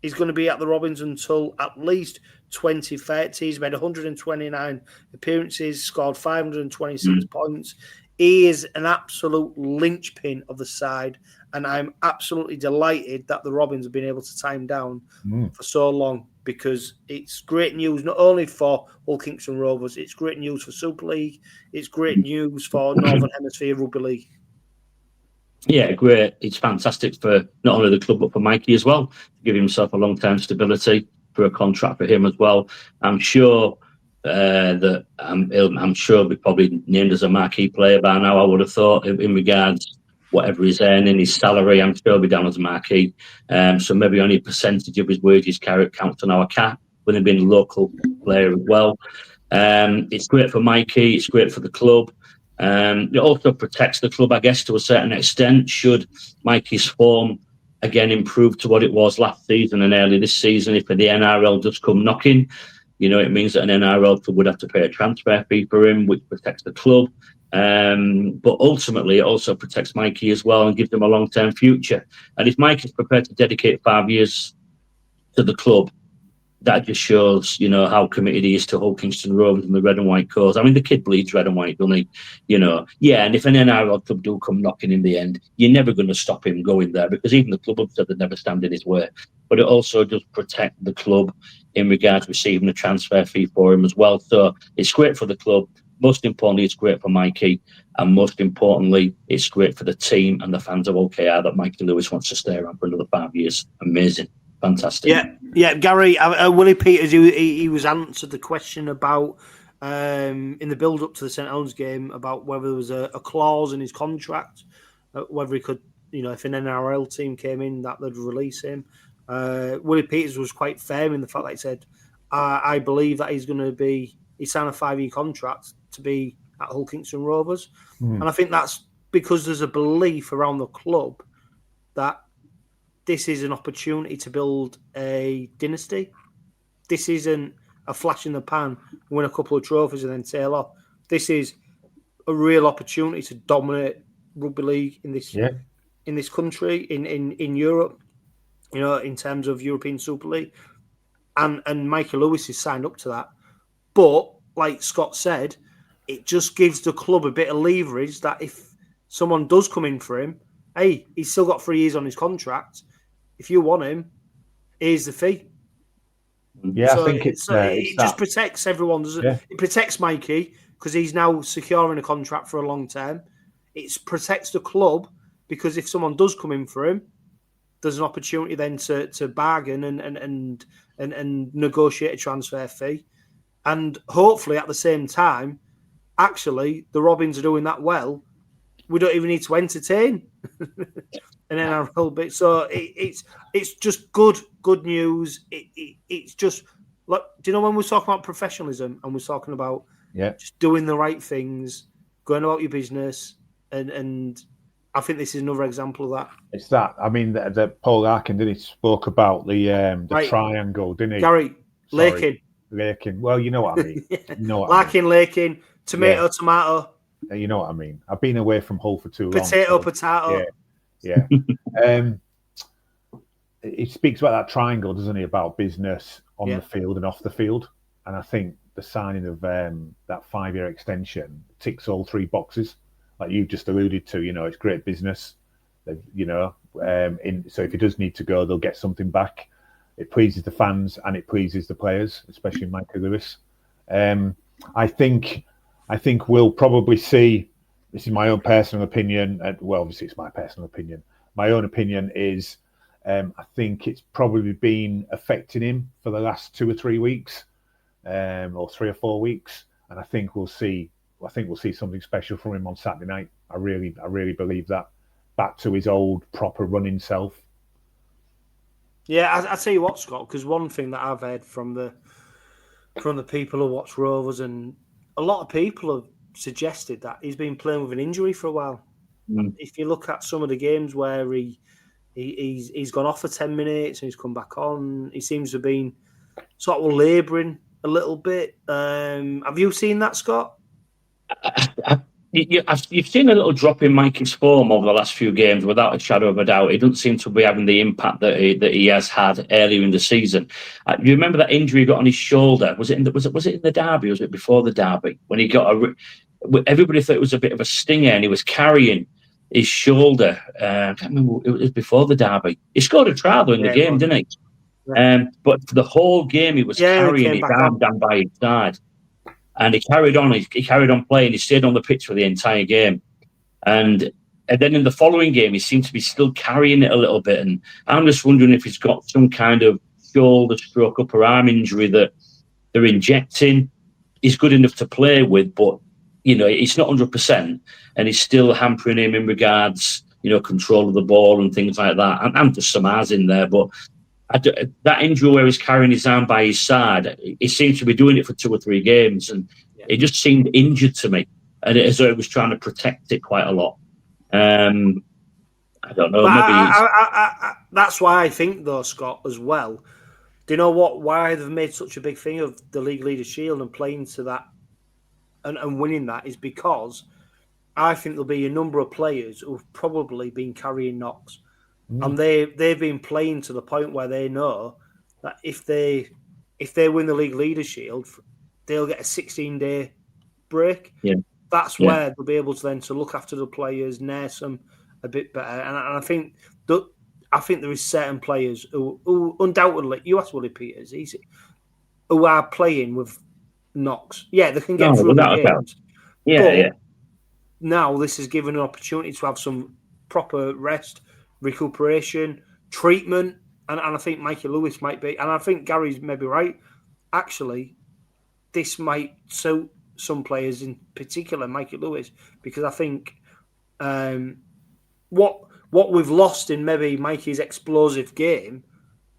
he's going to be at the Robins until at least 2030. He's made 129 appearances, scored 526 points. He is an absolute linchpin of the side, and I'm absolutely delighted that the Robins have been able to tie him down for so long, because it's great news not only for Hull Kingston Rovers, it's great news for Super League, it's great news for Northern Hemisphere Rugby League. Yeah, great. It's fantastic for not only the club but for Mikey as well, to give himself a long-term stability for a contract for him as well. I'm sure I'm sure we're probably named as a marquee player by now. I would have thought in regards whatever he's earning, his salary, I'm sure he'll be down as a marquee. So maybe only a percentage of his wages counts on our cap, with him being a local player as well. It's great for Mikey. It's great for the club. It also protects the club, I guess, to a certain extent. Should Mikey's form again improve to what it was last season and early this season, if the NRL does come knocking, it means that an NRL club would have to pay a transfer fee for him, which protects the club. But ultimately, it also protects Mikey as well and gives him a long-term future. And if Mikey's prepared to dedicate 5 years to the club, that just shows, how committed he is to Hull Kingston Rovers and the red and white cause. I mean, the kid bleeds red and white, doesn't he? Yeah, and if an NRL club do come knocking in the end, you're never going to stop him going there, because even the club have said they'd never stand in his way. But it also does protect the club in regards to receiving a transfer fee for him as well. So it's great for the club. Most importantly, it's great for Mikey. And most importantly, it's great for the team and the fans of OKR that Mikey Lewis wants to stay around for another 5 years. Amazing. Fantastic. Yeah, Gary, Willie Peters, he was answered the question about, in the build-up to the St Helens game, about whether there was a clause in his contract, whether he could, if an NRL team came in, that they'd release him. Willie Peters was quite firm in the fact that he said, I believe that he signed a 5-year contract to be at Hull Kingston Rovers. And I think that's because there's a belief around the club that this is an opportunity to build a dynasty. This isn't a flash in the pan, win a couple of trophies and then tail off. This is a real opportunity to dominate rugby league in this country, in Europe, in terms of European Super League. And Mikey Lewis is signed up to that. But, like Scott said, it just gives the club a bit of leverage that if someone does come in for him, hey, he's still got 3 years on his contract. If you want him, here's the fee. Yeah, so I think it just protects everyone, doesn't it? It protects Mikey because he's now securing a contract for a long term. It protects the club because if someone does come in for him, there's an opportunity then to bargain and negotiate a transfer fee. And hopefully at the same time, actually, the Robins are doing that well. We don't even need to entertain an NRL bit. So it's just good news. It's just, like, do you know when we're talking about professionalism and we're talking about just doing the right things, going about your business, and I think this is another example of that. It's that. I mean, the Paul Larkin, didn't he, spoke about the triangle, didn't he? Gary, Lakin. Well, you know what I mean. You know what Larkin, I mean. Lakin, tomato. You know what I mean. I've been away from Hull for too long. Potato. Yeah. He speaks about that triangle, doesn't he? About business on the field and off the field. And I think the signing of that 5-year extension ticks all 3 boxes, like you just alluded to. You know, it's great business. You know, so if he does need to go, they'll get something back. It pleases the fans and it pleases the players, especially Mikey Lewis. I think we'll probably see. This is my own personal opinion. Well, obviously, it's my personal opinion. My own opinion is, I think it's probably been affecting him for the last 2 or 3 weeks, or 3 or 4 weeks, and I think we'll see. I think we'll see something special from him on Saturday night. I really believe that. Back to his old proper running self. Yeah, I tell you what, Scott, because one thing that I've heard from the people who watch Rovers, and a lot of people have suggested that he's been playing with an injury for a while. If you look at some of the games where he's gone off for 10 minutes and he's come back on, he seems to have been sort of labouring a little bit. Have you seen that, Scott? You've seen a little drop in Mikey's form over the last few games, without a shadow of a doubt. He doesn't seem to be having the impact that he has had earlier in the season. You remember that injury he got on his shoulder? Was it in the derby? Or was it before the derby when he got everybody thought it was a bit of a stinger, and he was carrying his shoulder. I can't remember. It was before the derby. He scored a try though in the game, didn't he? Yeah. But for the whole game, he was carrying his arm down by his side. And he carried on. He carried on playing. He stayed on the pitch for the entire game, and then in the following game, he seemed to be still carrying it a little bit. And I'm just wondering if he's got some kind of shoulder stroke, upper arm injury that they're injecting. He's good enough to play with, but you know, it's not 100%, and he's still hampering him in regards, you know, control of the ball and things like that. I'm just surmising there, but. That injury where he's carrying his arm by his side, he seems to be doing it for 2 or 3 games, and it just seemed injured to me, and as though he was trying to protect it quite a lot. I don't know. That's why I think, though, Scott, as well. Do you know why they've made such a big thing of the League Leaders Shield and playing to that and winning that is because I think there'll be a number of players who've probably been carrying knocks. And they've been playing to the point where they know that if they win the League Leaders Shield, they'll get a 16-day break. Yeah. That's where they'll be able to then to look after the players, nurse them a bit better. And I think there is certain players who undoubtedly, you asked Willie Peters, who are playing with knocks. Yeah, they can get through the games. Yeah. Now this is given an opportunity to have some proper rest, recuperation, treatment, and I think Mikey Lewis might be, and I think Gary's maybe right. Actually, this might suit some players, in particular Mikey Lewis, because I think what we've lost in maybe Mikey's explosive game,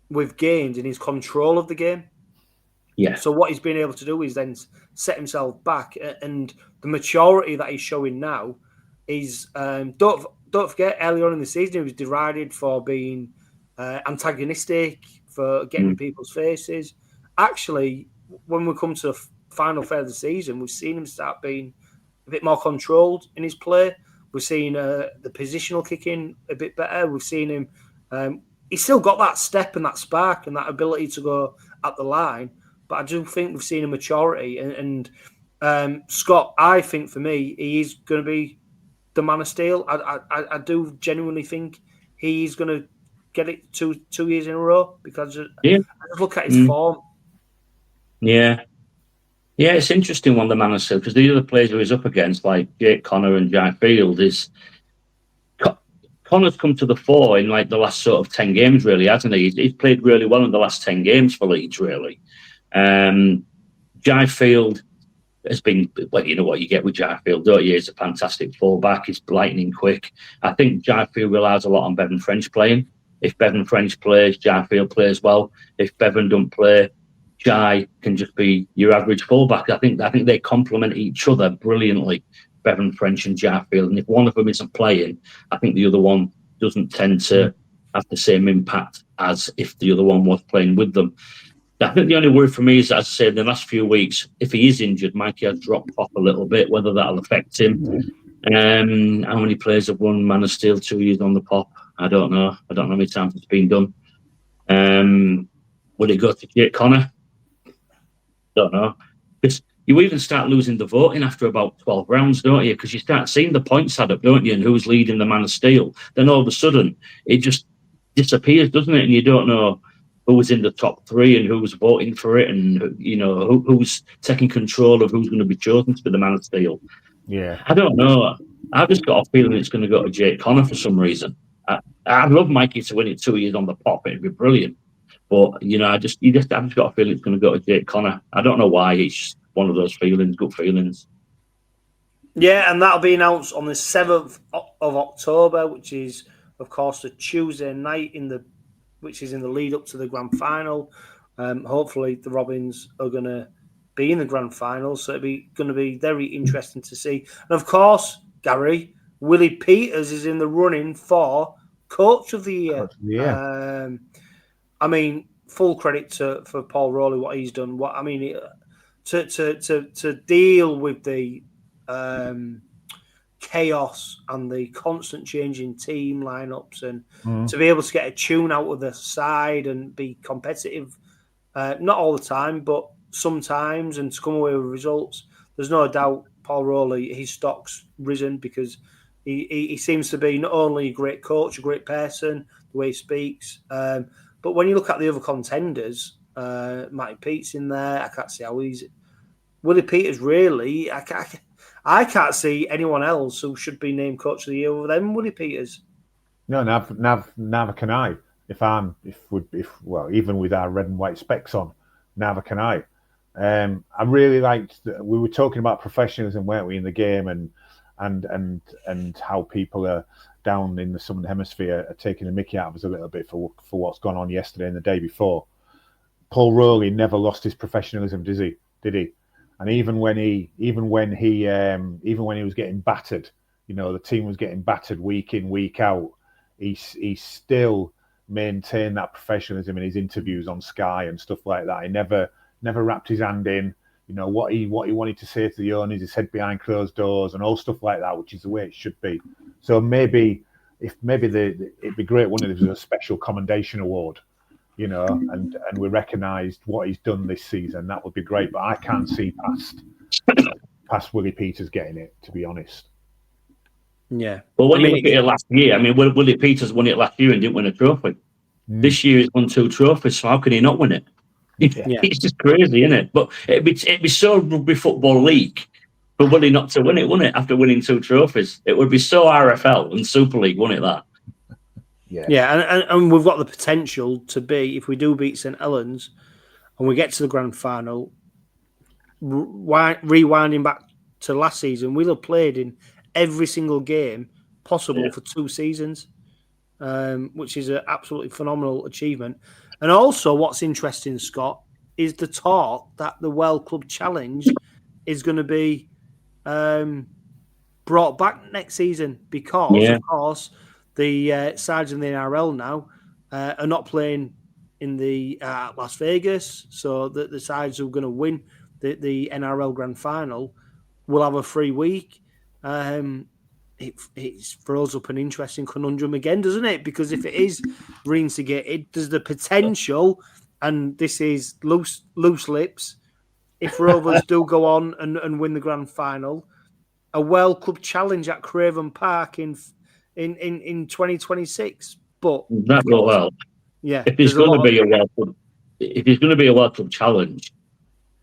we've gained in his control of the game. Yeah. So what he's been able to do is then set himself back, and the maturity that he's showing now is Don't forget, earlier on in the season, he was derided for being antagonistic, for getting in people's faces. Actually, when we come to the final third of the season, we've seen him start being a bit more controlled in his play. We've seen the positional kicking a bit better. We've seen him. He's still got that step and that spark and that ability to go at the line. But I do think we've seen a maturity. And Scott, I think for me, he is going to be the man of steel. I do genuinely think he's going to get it two years in a row because I just look at his form. Yeah, it's interesting one, the man of steel, because the other players who he's up against, like Jake Connor and Jack Field, is Connor's come to the fore in like the last sort of 10 games, really, hasn't he? He's played really well in the last 10 games for Leeds, really. 𝗫𝗓𝗡𝗏 has been, well, you know what you get with 𝗫𝗓𝗡𝗏, don't you? He's a fantastic fullback. He's lightning quick. I think 𝗫𝗓𝗡𝗏 relies a lot on Bevan French playing. If Bevan French plays, 𝗫𝗓𝗡𝗏 plays well. If Bevan don't play, Jai can just be your average fullback. I think they complement each other brilliantly, Bevan French and 𝗫𝗓𝗡𝗏. And if one of them isn't playing, I think the other one doesn't tend to have the same impact as if the other one was playing with them. I think the only worry for me is, as I said, in the last few weeks, if he is injured, Mikey has dropped off a little bit, whether that'll affect him. How many players have won Man of Steel 2 years on the pop? I don't know. I don't know how many times it's been done. Will it go to Jake Connor? Don't know. Because you even start losing the voting after about 12 rounds, don't you? Because you start seeing the points add up, don't you? And who's leading the Man of Steel. Then all of a sudden, it just disappears, doesn't it? And you don't know who was in the top 3 and who was voting for it, and you know who's taking control of who's going to be chosen to be the Man of Steel. Yeah, I don't know. I've just got a feeling it's going to go to Jake Connor for some reason. I'd love Mikey to win it 2 years on the pop. It'd be brilliant. But you know, I've just got a feeling it's going to go to Jake Connor. I don't know why. It's just one of those feelings, good feelings. Yeah, and that'll be announced on the 7th of October, which is, of course, a Tuesday night which is in the lead up to the grand final. Hopefully, the Robins are going to be in the grand final, so it'll going to be very interesting to see. And of course, Gary, Willie Peters is in the running for Coach of the Year. Yeah. I mean, full credit for Paul Rowley, what he's done. To deal with the chaos and the constant changing team lineups, and to be able to get a tune out of the side and be competitive, not all the time, but sometimes, and to come away with results. There's no doubt Paul Rowley, his stock's risen because he seems to be not only a great coach, a great person, the way he speaks, but when you look at the other contenders, Matty Pete's in there. I can't see how he's Willie Peters. Really, I can't see anyone else who should be named Coach of the Year other than Willie Peters. No, neither can I. Even with our red and white specs on, neither can I. I really liked we were talking about professionalism, weren't we, in the game, and how people are down in the Southern Hemisphere are taking the mickey out of us a little bit for what's gone on yesterday and the day before. Paul Rowley never lost his professionalism, did he? And even when he was getting battered, you know, the team was getting battered week in, week out, he still maintained that professionalism in his interviews on Sky and stuff like that. He never wrapped hid hand in, you know, what he wanted to say to the owners, his head behind closed doors and all stuff like that, which is the way it should be. So maybe it'd be great, wouldn't it, if there was a special commendation award, you know, and we recognised what he's done this season. That would be great. But I can't see past Willie Peters getting it, to be honest. Yeah. Well, when you look at it last year, I mean, Willie Peters won it last year and didn't win a trophy. This year he's won 2 trophies, so how can he not win it? Yeah. It's just crazy, isn't it? But it'd be so Rugby Football League for Willie not to win it, wouldn't it? After winning 2 trophies, it would be so RFL and Super League, wouldn't it? That. Yeah, and we've got the potential to be, if we do beat St Helens and we get to the grand final, rewinding back to last season, we'll have played in every single game possible for 2 seasons, which is an absolutely phenomenal achievement. And also what's interesting, Scott, is the talk that the World Club Challenge is going to be brought back next season because, of course, the sides in the NRL now are not playing in the Las Vegas, so the sides who are going to win the NRL Grand Final will have a free week. It throws up an interesting conundrum again, doesn't it? Because if it is reinstigated, there's the potential, and this is loose lips, if Rovers do go on and win the Grand Final, a World Club Challenge at Craven Park in 2026. But that go well. Yeah. If there's going to be a World Club Challenge,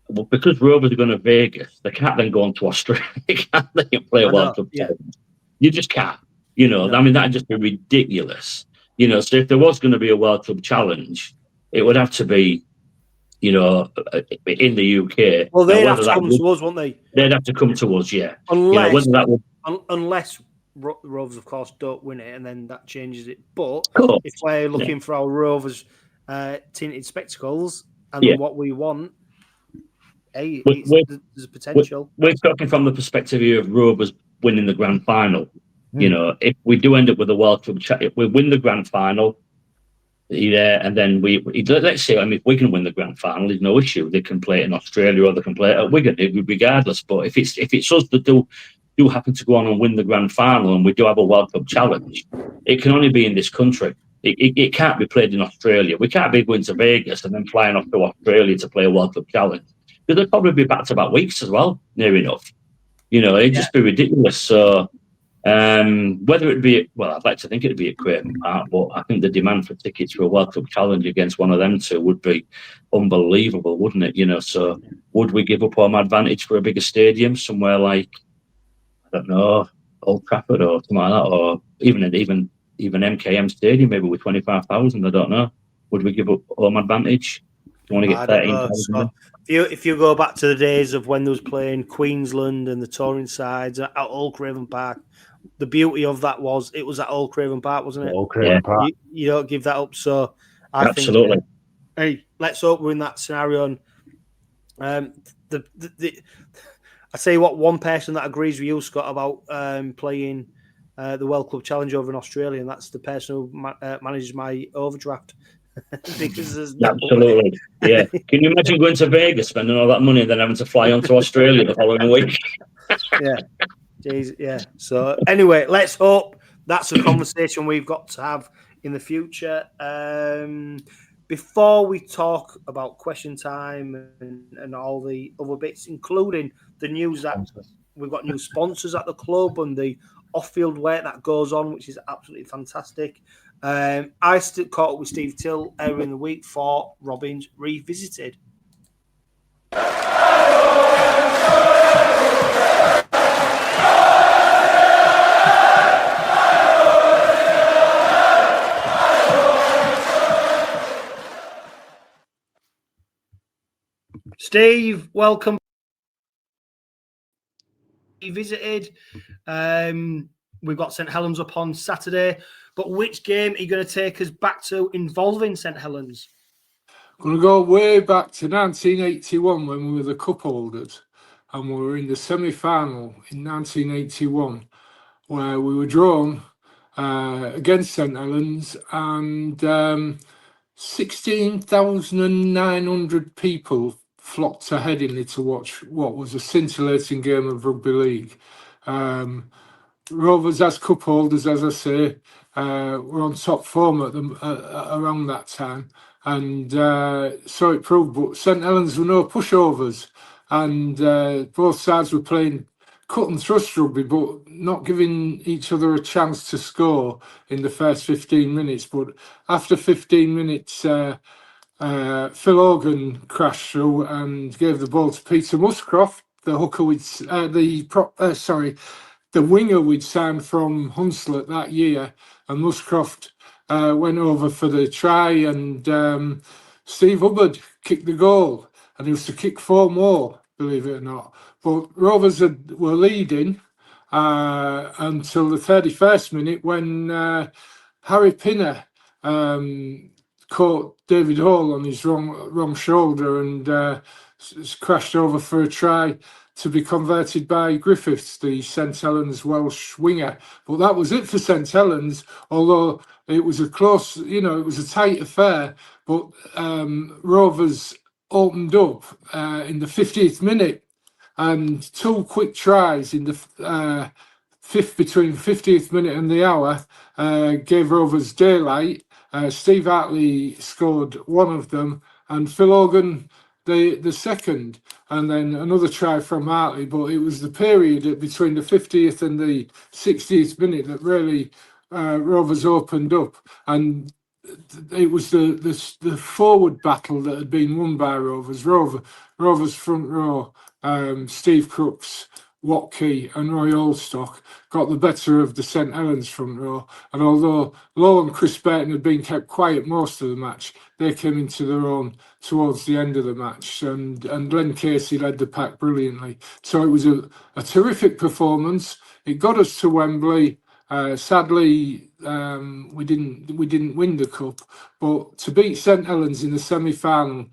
well, because Rovers are going to Vegas, they can't then go on to Australia. They can't play a World Club Challenge. You just can't. You know, I mean, that'd just be ridiculous. You know, so if there was going to be a World Club Challenge, it would have to be, you know, in the UK. Well, they'd have to come to us, wouldn't they? They'd have to come to us, yeah. Unless, you know, whether that would... unless Rovers, of course, don't win it, and then that changes it. But if we're looking for our Rovers tinted spectacles and what we want, hey, there's a potential. We're talking from the perspective of Rovers winning the grand final. You know, if we do end up with a World Club, if we win the grand final, and then let's say, I mean, if we can win the grand final, there's no issue. They can play it in Australia or they can play it at Wigan, regardless. But if it's us that do happen to go on and win the grand final, and we do have a World Cup challenge, it can only be in this country. It can't be played in Australia. We can't be going to Vegas and then flying off to Australia to play a World Cup challenge. Because they'll probably be back-to-back weeks as well, near enough. You know, it'd just be ridiculous. So whether it be, well, I'd like to think it'd be at Craven Park, but I think the demand for tickets for a World Cup challenge against one of them two would be unbelievable, wouldn't it? You know, so would we give up home advantage for a bigger stadium, somewhere like, I don't know, Old Trafford or something like that, or even MKM Stadium, maybe with 25,000, I don't know. Would we give up home advantage? Do you want to get 13,000? If you go back to the days of when they was playing Queensland and the touring sides at Old Craven Park, the beauty of that was it was at Old Craven Park, wasn't it? Old Craven Park. You don't give that up. So I Absolutely. think, hey, let's hope we're in that scenario. And I tell you what, one person that agrees with you, Scott, about playing the World Club Challenge over in Australia, and that's the person who manages my overdraft. Because absolutely, yeah. Can you imagine going to Vegas, spending all that money, and then having to fly on to Australia the following week? Yeah, jeez, yeah. So anyway, let's hope that's a conversation we've got to have in the future. Before we talk about question time and all the other bits, including the news that we've got new sponsors at the club and the off-field work that goes on, which is absolutely fantastic. I still caught up with Steve Till earlier in the week for Robins Revisited. Steve, welcome. Revisited. We've got St Helens up on Saturday. But which game are you going to take us back to involving St Helens? I'm going to go way back to 1981 when we were the cup holders, and we were in the semi-final in 1981 where we were drawn against St Helens, and 16,900 people flocked to Headingley to watch what was a scintillating game of rugby league. Rovers, as cup holders, as I say, were on top form at around that time, and so it proved. But St Helens were no pushovers, and both sides were playing cut and thrust rugby, but not giving each other a chance to score in the first 15 minutes. But after 15 minutes, Phil Hogan crashed through and gave the ball to Peter Muscroft, the hooker with the winger we'd signed from Hunslet that year, and Muscroft went over for the try, and Steve Hubbard kicked the goal, and he was to kick 4 more, believe it or not. But Rovers were leading until the 31st minute when Harry Pinner caught David Hall on his wrong shoulder and crashed over for a try to be converted by Griffiths, the St Helens Welsh winger. But that was it for St Helens, although it was a close, it was a tight affair. But Rovers opened up in the 50th minute, and 2 quick tries in the between 50th minute and the hour gave Rovers daylight. Steve Hartley scored one of them, and Phil Hogan the second, and then another try from Hartley. But it was the period between the 50th and the 60th minute that really Rovers opened up, and it was the forward battle that had been won by Rovers. Rovers front row, Steve Crooks 𝗀𝗂𝗃 and Roy Allstock got the better of the St Helens front row. And although Lowe and Chris Burton had been kept quiet most of the match, they came into their own towards the end of the match. And Glenn Casey led the pack brilliantly. So it was a terrific performance. It got us to Wembley. Sadly, we didn't win the cup, but to beat St Helens in the semi-final,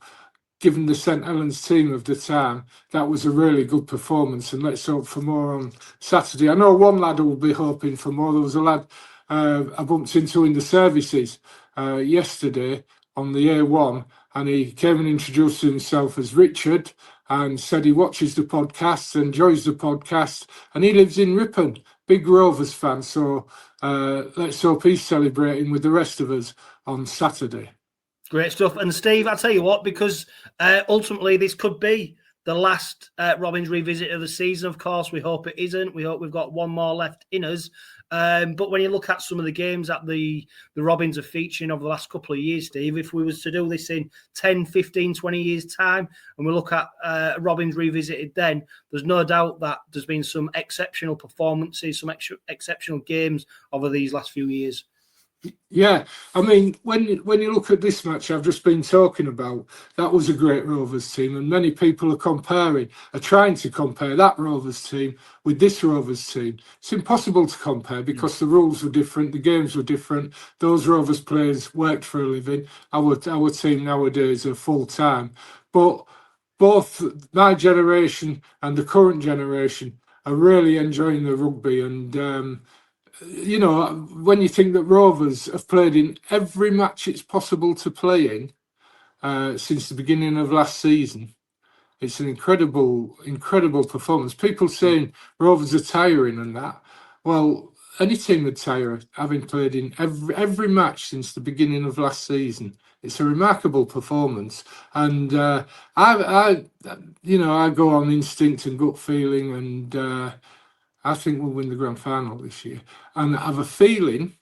given the St Helens team of the time, that was a really good performance, and let's hope for more on Saturday. I know one lad will be hoping for more. There was a lad I bumped into in the services yesterday on the A1, and he came and introduced himself as Richard and said he watches the podcast, enjoys the podcast, and he lives in Ripon, big Rovers fan. So let's hope he's celebrating with the rest of us on Saturday. Great stuff. And Steve, I'll tell you what, because ultimately this could be the last Robins revisit of the season. Of course, we hope it isn't. We hope we've got one more left in us. But when you look at some of the games that the Robins are featuring over the last couple of years, Steve, if we was to do this in 10, 15, 20 years' time, and we look at Robins revisited then, there's no doubt that there's been some exceptional performances, some exceptional games over these last few years. Yeah, I mean, when you look at this match I've just been talking about, that was a great Rovers team, and many people are trying to compare that Rovers team with this Rovers team. It's impossible to compare because the rules were different, the games were different. Those Rovers players worked for a living. Our team nowadays are full time, but both my generation and the current generation are really enjoying the rugby. And you know, when you think that Rovers have played in every match it's possible to play in since the beginning of last season, it's an incredible performance. People saying Rovers are tiring and that. Well, any team would tire having played in every match since the beginning of last season. It's a remarkable performance, and I go on instinct and gut feeling, and I think we'll win the grand final this year. And I have a feeling,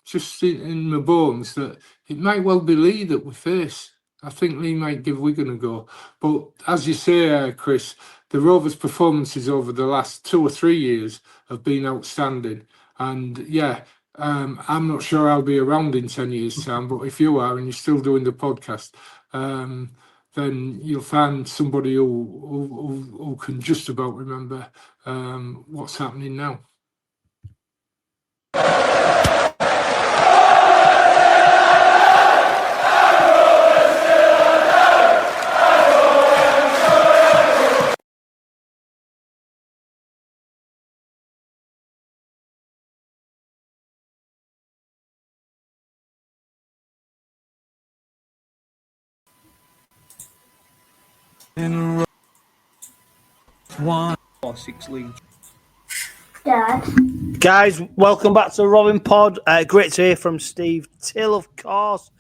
just in my bones, that it might well be Lee that we face. I think Lee might give Wigan a go. But as you say, Chris, the Rovers' performances over the last 2 or 3 years have been outstanding. And yeah, I'm not sure I'll be around in 10 years' time, but if you are and you're still doing the podcast, then you'll find somebody who can just about remember what's happening now. In one or 6 leagues. Dad. Guys, welcome back to the Robin Pod. Great to hear from Steve Till, of course.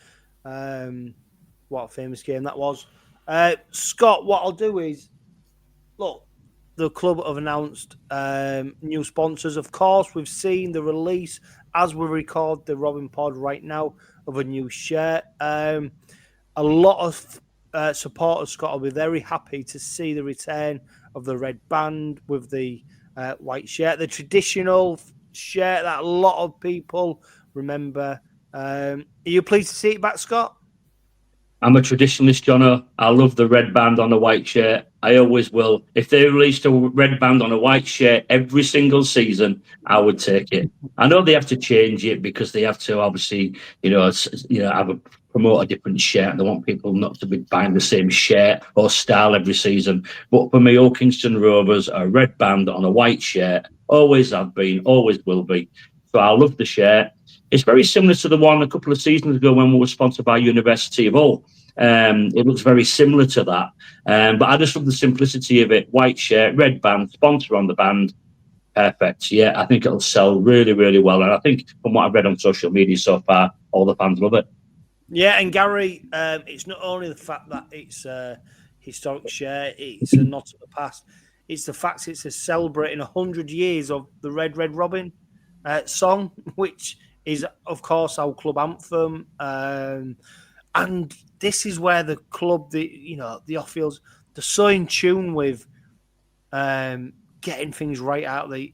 What a famous game that was. Scott, what I'll do is, look, the club have announced new sponsors. Of course, we've seen the release, as we record the Robin Pod right now, of a new shirt. A lot of supporters, Scott, will be very happy to see the return of the red band with the white shirt, the traditional shirt that a lot of people remember. Are you pleased to see it back, Scott? I'm a traditionalist, Jono. I love the red band on a white shirt. I always will. If they released a red band on a white shirt every single season, I would take it. I know they have to change it because they have to obviously, promote a different shirt. They want people not to be buying the same shirt or style every season. But for me, Hull Kingston Rovers, a red band on a white shirt, always have been, always will be. So I love the shirt. It's very similar to the one a couple of seasons ago when we were sponsored by University of Hull. It looks very similar to that. But I just love the simplicity of it. White shirt, red band, sponsor on the band. Perfect. Yeah, I think it'll sell really, really well. And I think from what I've read on social media so far, all the fans love it. Yeah, and Gary, it's not only the fact that it's a historic shirt, it's a nod to the past. It's the fact it's celebrating 100 years of the Red Red Robin song, which is, of course, our club anthem. And this is where the club, the Offields, they're so in tune with getting things right out there.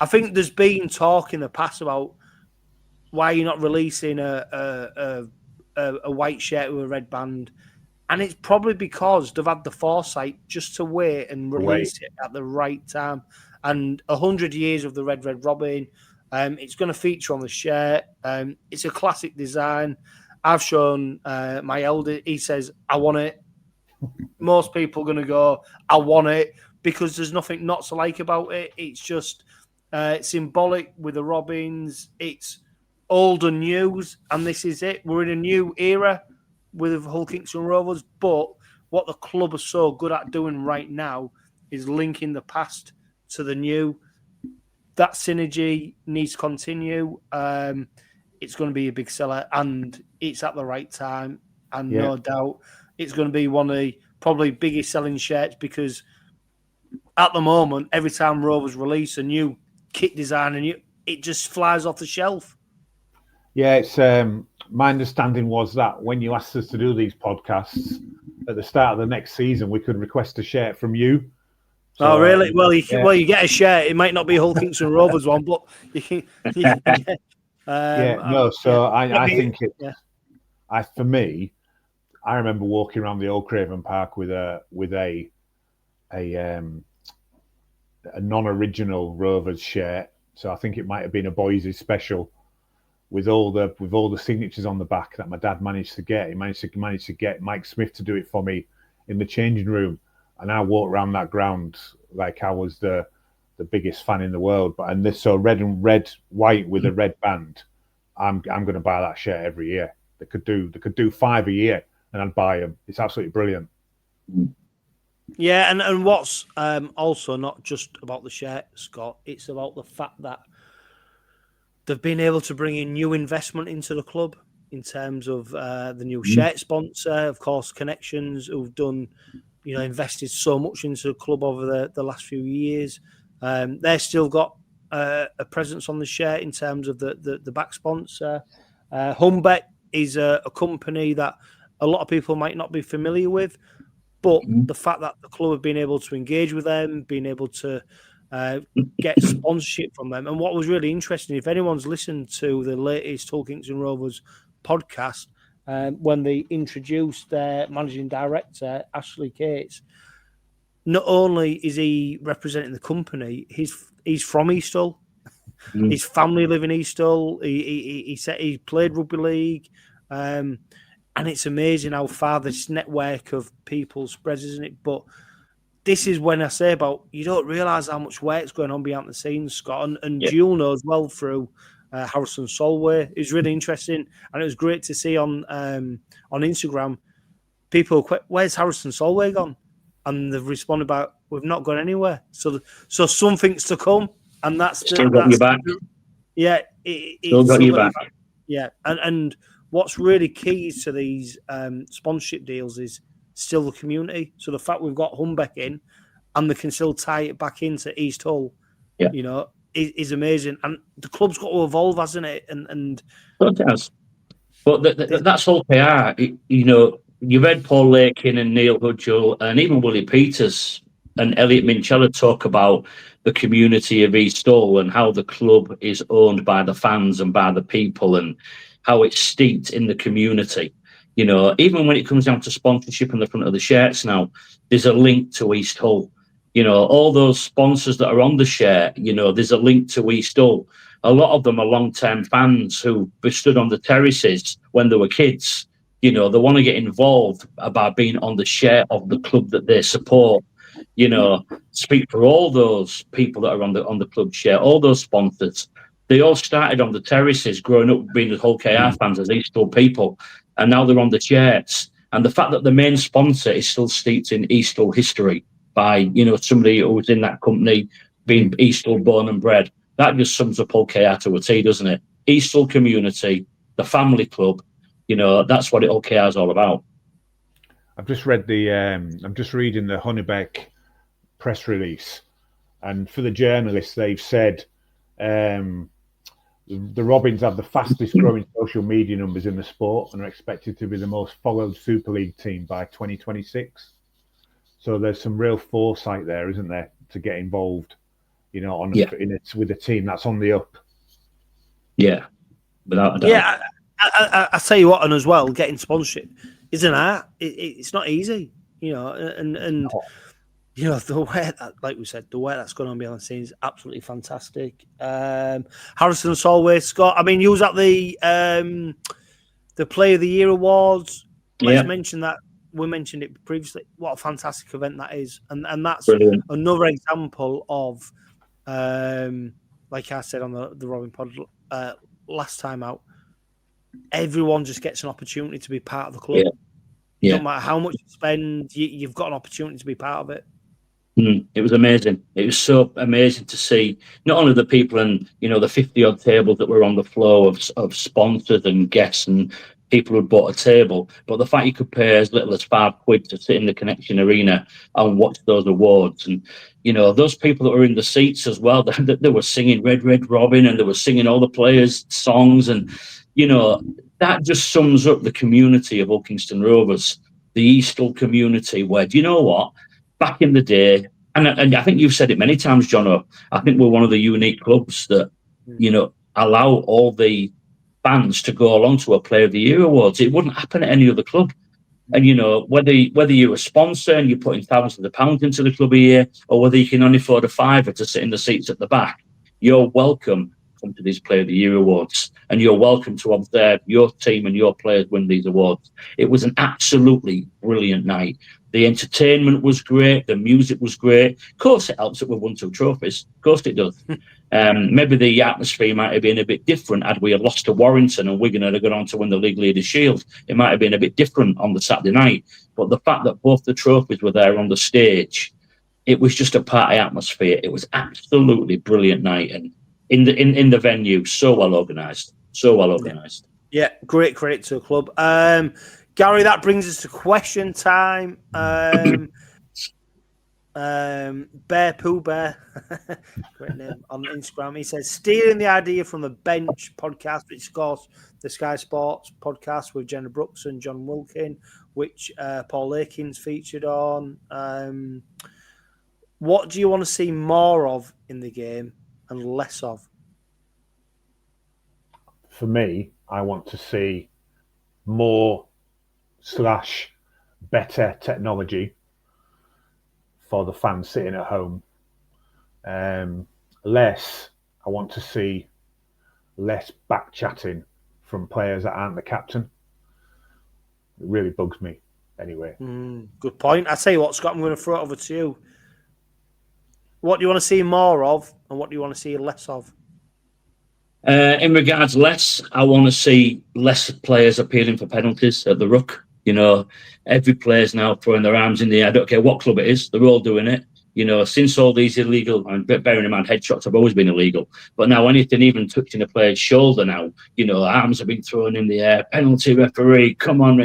I think there's been talk in the past about why you're not releasing a white shirt with a red band. And it's probably because they've had the foresight just to wait and release it at the right time. And 100 years of the Red Robin, it's going to feature on the shirt. It's a classic design. I've shown my elder. He says, I want it. Most people are going to go, I want it, because there's nothing not to like about it. It's just symbolic with the Robins. It's old and new, and this is it. We're in a new era with Hull Kingston Rovers, but what the club are so good at doing right now is linking the past to the new. That synergy needs to continue. It's going to be a big seller, and it's at the right time. And no doubt, it's going to be one of the probably biggest selling shirts, because at the moment, every time Rovers release a new kit design, it just flies off the shelf. Yeah, it's my understanding was that when you asked us to do these podcasts at the start of the next season, we could request a shirt from you. So, really? Well, you get a shirt. It might not be Hull Kingston Rovers one, but you can. I think it. Yeah. For me, I remember walking around the old Craven Park with a non-original Rovers shirt. So I think it might have been a Boise special, with all the signatures on the back that my dad managed to get. He managed to get Mike Smith to do it for me in the changing room, and I walked around that ground like I was the biggest fan in the world. So red and white with a red band, I'm going to buy that shirt every year. They could do 5 a year, and I'd buy them. It's absolutely brilliant. Yeah, and what's also not just about the shirt, Scott, it's about the fact that they've been able to bring in new investment into the club in terms of the new shirt sponsor, of course, Connections, who've done, invested so much into the club over the last few years. They've still got a presence on the shirt in terms of the back sponsor. Humbeck is a company that a lot of people might not be familiar with, but the fact that the club have been able to engage with them, being able to get sponsorship from them. And what was really interesting, if anyone's listened to the latest Hull Kingston Rovers podcast, when they introduced their managing director, Ashley Cates, not only is he representing the company, he's from East Hull. His family live in East Hull. He said he played rugby league. And it's amazing how far this network of people spreads, isn't it? But this is when I say about you don't realise how much work's going on behind the scenes, Scott. And Jewel knows well through Harrison Solway. It was really interesting. And it was great to see on Instagram, people, where's Harrison Solway gone? And they've responded about, we've not gone anywhere. So something's to come. And that's still got you back. Yeah. Still got you back. Yeah. And what's really key to these sponsorship deals is still the community. So the fact we've got Humbeck in and they can still tie it back into East Hull, is amazing. And the club's got to evolve, hasn't it? And it does. But that's Hull PR. You read Paul Lakin and Neil Hudgell and even Willie Peters and Elliot Minchella talk about the community of East Hull and how the club is owned by the fans and by the people and how it's steeped in the community. Even when it comes down to sponsorship on the front of the shirts now, there's a link to East Hull. All those sponsors that are on the shirt, there's a link to East Hull. A lot of them are long-term fans who stood on the terraces when they were kids. They want to get involved about being on the shirt of the club that they support. Speak for all those people that are on the club shirt, all those sponsors. They all started on the terraces growing up being the Hull KR fans as East Hull people. And now they're on the shirts. And the fact that the main sponsor is still steeped in East Hull history by, somebody who was in that company being East Hull born and bred, that just sums up Hull KR to a T, doesn't it? East Hull community, the family club, that's what Hull KR is all about. I've just read I'm just reading the Humbeck press release. And for the journalists, they've said, the Robins have the fastest growing social media numbers in the sport and are expected to be the most followed Super League team by 2026. So there's some real foresight there, isn't there, to get involved you know, with a team that's on the up. Yeah, without a doubt. Yeah, I tell you what, and as well, getting sponsorship is an art. It's not easy, you know, and you know, the way that, like we said, the way that's going on behind the scenes is absolutely fantastic. Harrison Solway, Scott. I mean, you was at the Player of the Year awards. Let's mention that. We mentioned it previously. What a fantastic event that is, and that's Brilliant. Another example of, like I said on the Robin Pod last time out, everyone just gets an opportunity to be part of the club. Yeah. No matter how much you spend, you've got an opportunity to be part of it. It was amazing. It was so amazing to see not only the people and, you know, the 50-odd tables that were on the floor of sponsors and guests and people who bought a table, but the fact you could pay as little as £5 to sit in the Connection Arena and watch those awards. And, you know, those people that were in the seats as well, they were singing Red, Red Robin, and they were singing all the players' songs. And, you know, that just sums up the community of Hull Kingston Rovers, the East Hull community, where, do you know what? Back in the day, and I think you've said it many times, Jono, I think we're one of the unique clubs that, you know, allow all the fans to go along to a Player of the Year awards. It wouldn't happen at any other club. And, you know, whether you're a sponsor and you're putting thousands of pounds into the club a year, or whether you can only afford a fiver to sit in the seats at the back, you're welcome to come to these Player of the Year awards, and you're welcome to observe your team and your players win these awards. It was an absolutely brilliant night. The entertainment was great. The music was great. Of course, it helps that we've won 2 trophies. Of course it does. Maybe the atmosphere might have been a bit different had we lost to Warrington and Wigan had gone on to win the League Leaders' Shield. It might have been a bit different on the Saturday night. But the fact that both the trophies were there on the stage, it was just a party atmosphere. It was absolutely brilliant night, and in the venue, so well organised. So well organised. Yeah, great credit to the club. Gary, that brings us to question time. 𝗫𝗂𝗱𝗴𝗲𝗁, great name on Instagram. He says, stealing the idea from the Bench podcast, which, of course, the Sky Sports podcast with Jenna Brooks and John Wilkin, which Paul Lakin's featured on. What do you want to see more of in the game and less of? For me, I want to see more / better technology for the fans sitting at home. Less, I want to see less back chatting from players that aren't the captain. It really bugs me anyway. Good point. I tell you what, Scott, I'm going to throw it over to you. What do you want to see more of, and what do you want to see less of? In regards less, I want to see less players appealing for penalties at the ruck. You know, every player's now throwing their arms in the air. I don't care what club it is, they're all doing it. You know, since all these illegal, and bearing in mind headshots have always been illegal, but now anything even touching a player's shoulder now, you know, arms have been thrown in the air. Penalty, referee, come on.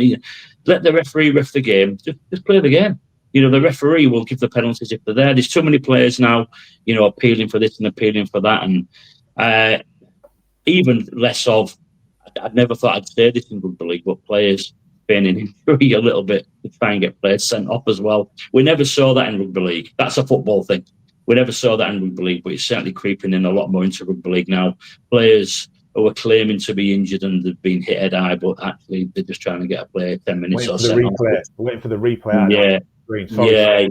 Let the referee ref the game. Just play the game. You know, the referee will give the penalties if they're there. There's too many players now, you know, appealing for this and appealing for that. And even less of, I'd never thought I'd say this in rugby league, but players feigning injury a little bit to try and get players sent off as well. We never saw that in rugby league. That's a football thing. We never saw that in rugby league, but it's certainly creeping in a lot more into rugby league now. Players who are claiming to be injured and they've been hit head-eye, but actually they're just trying to get a player 10 minutes or so. Waiting for the replay. Yeah. Sorry, I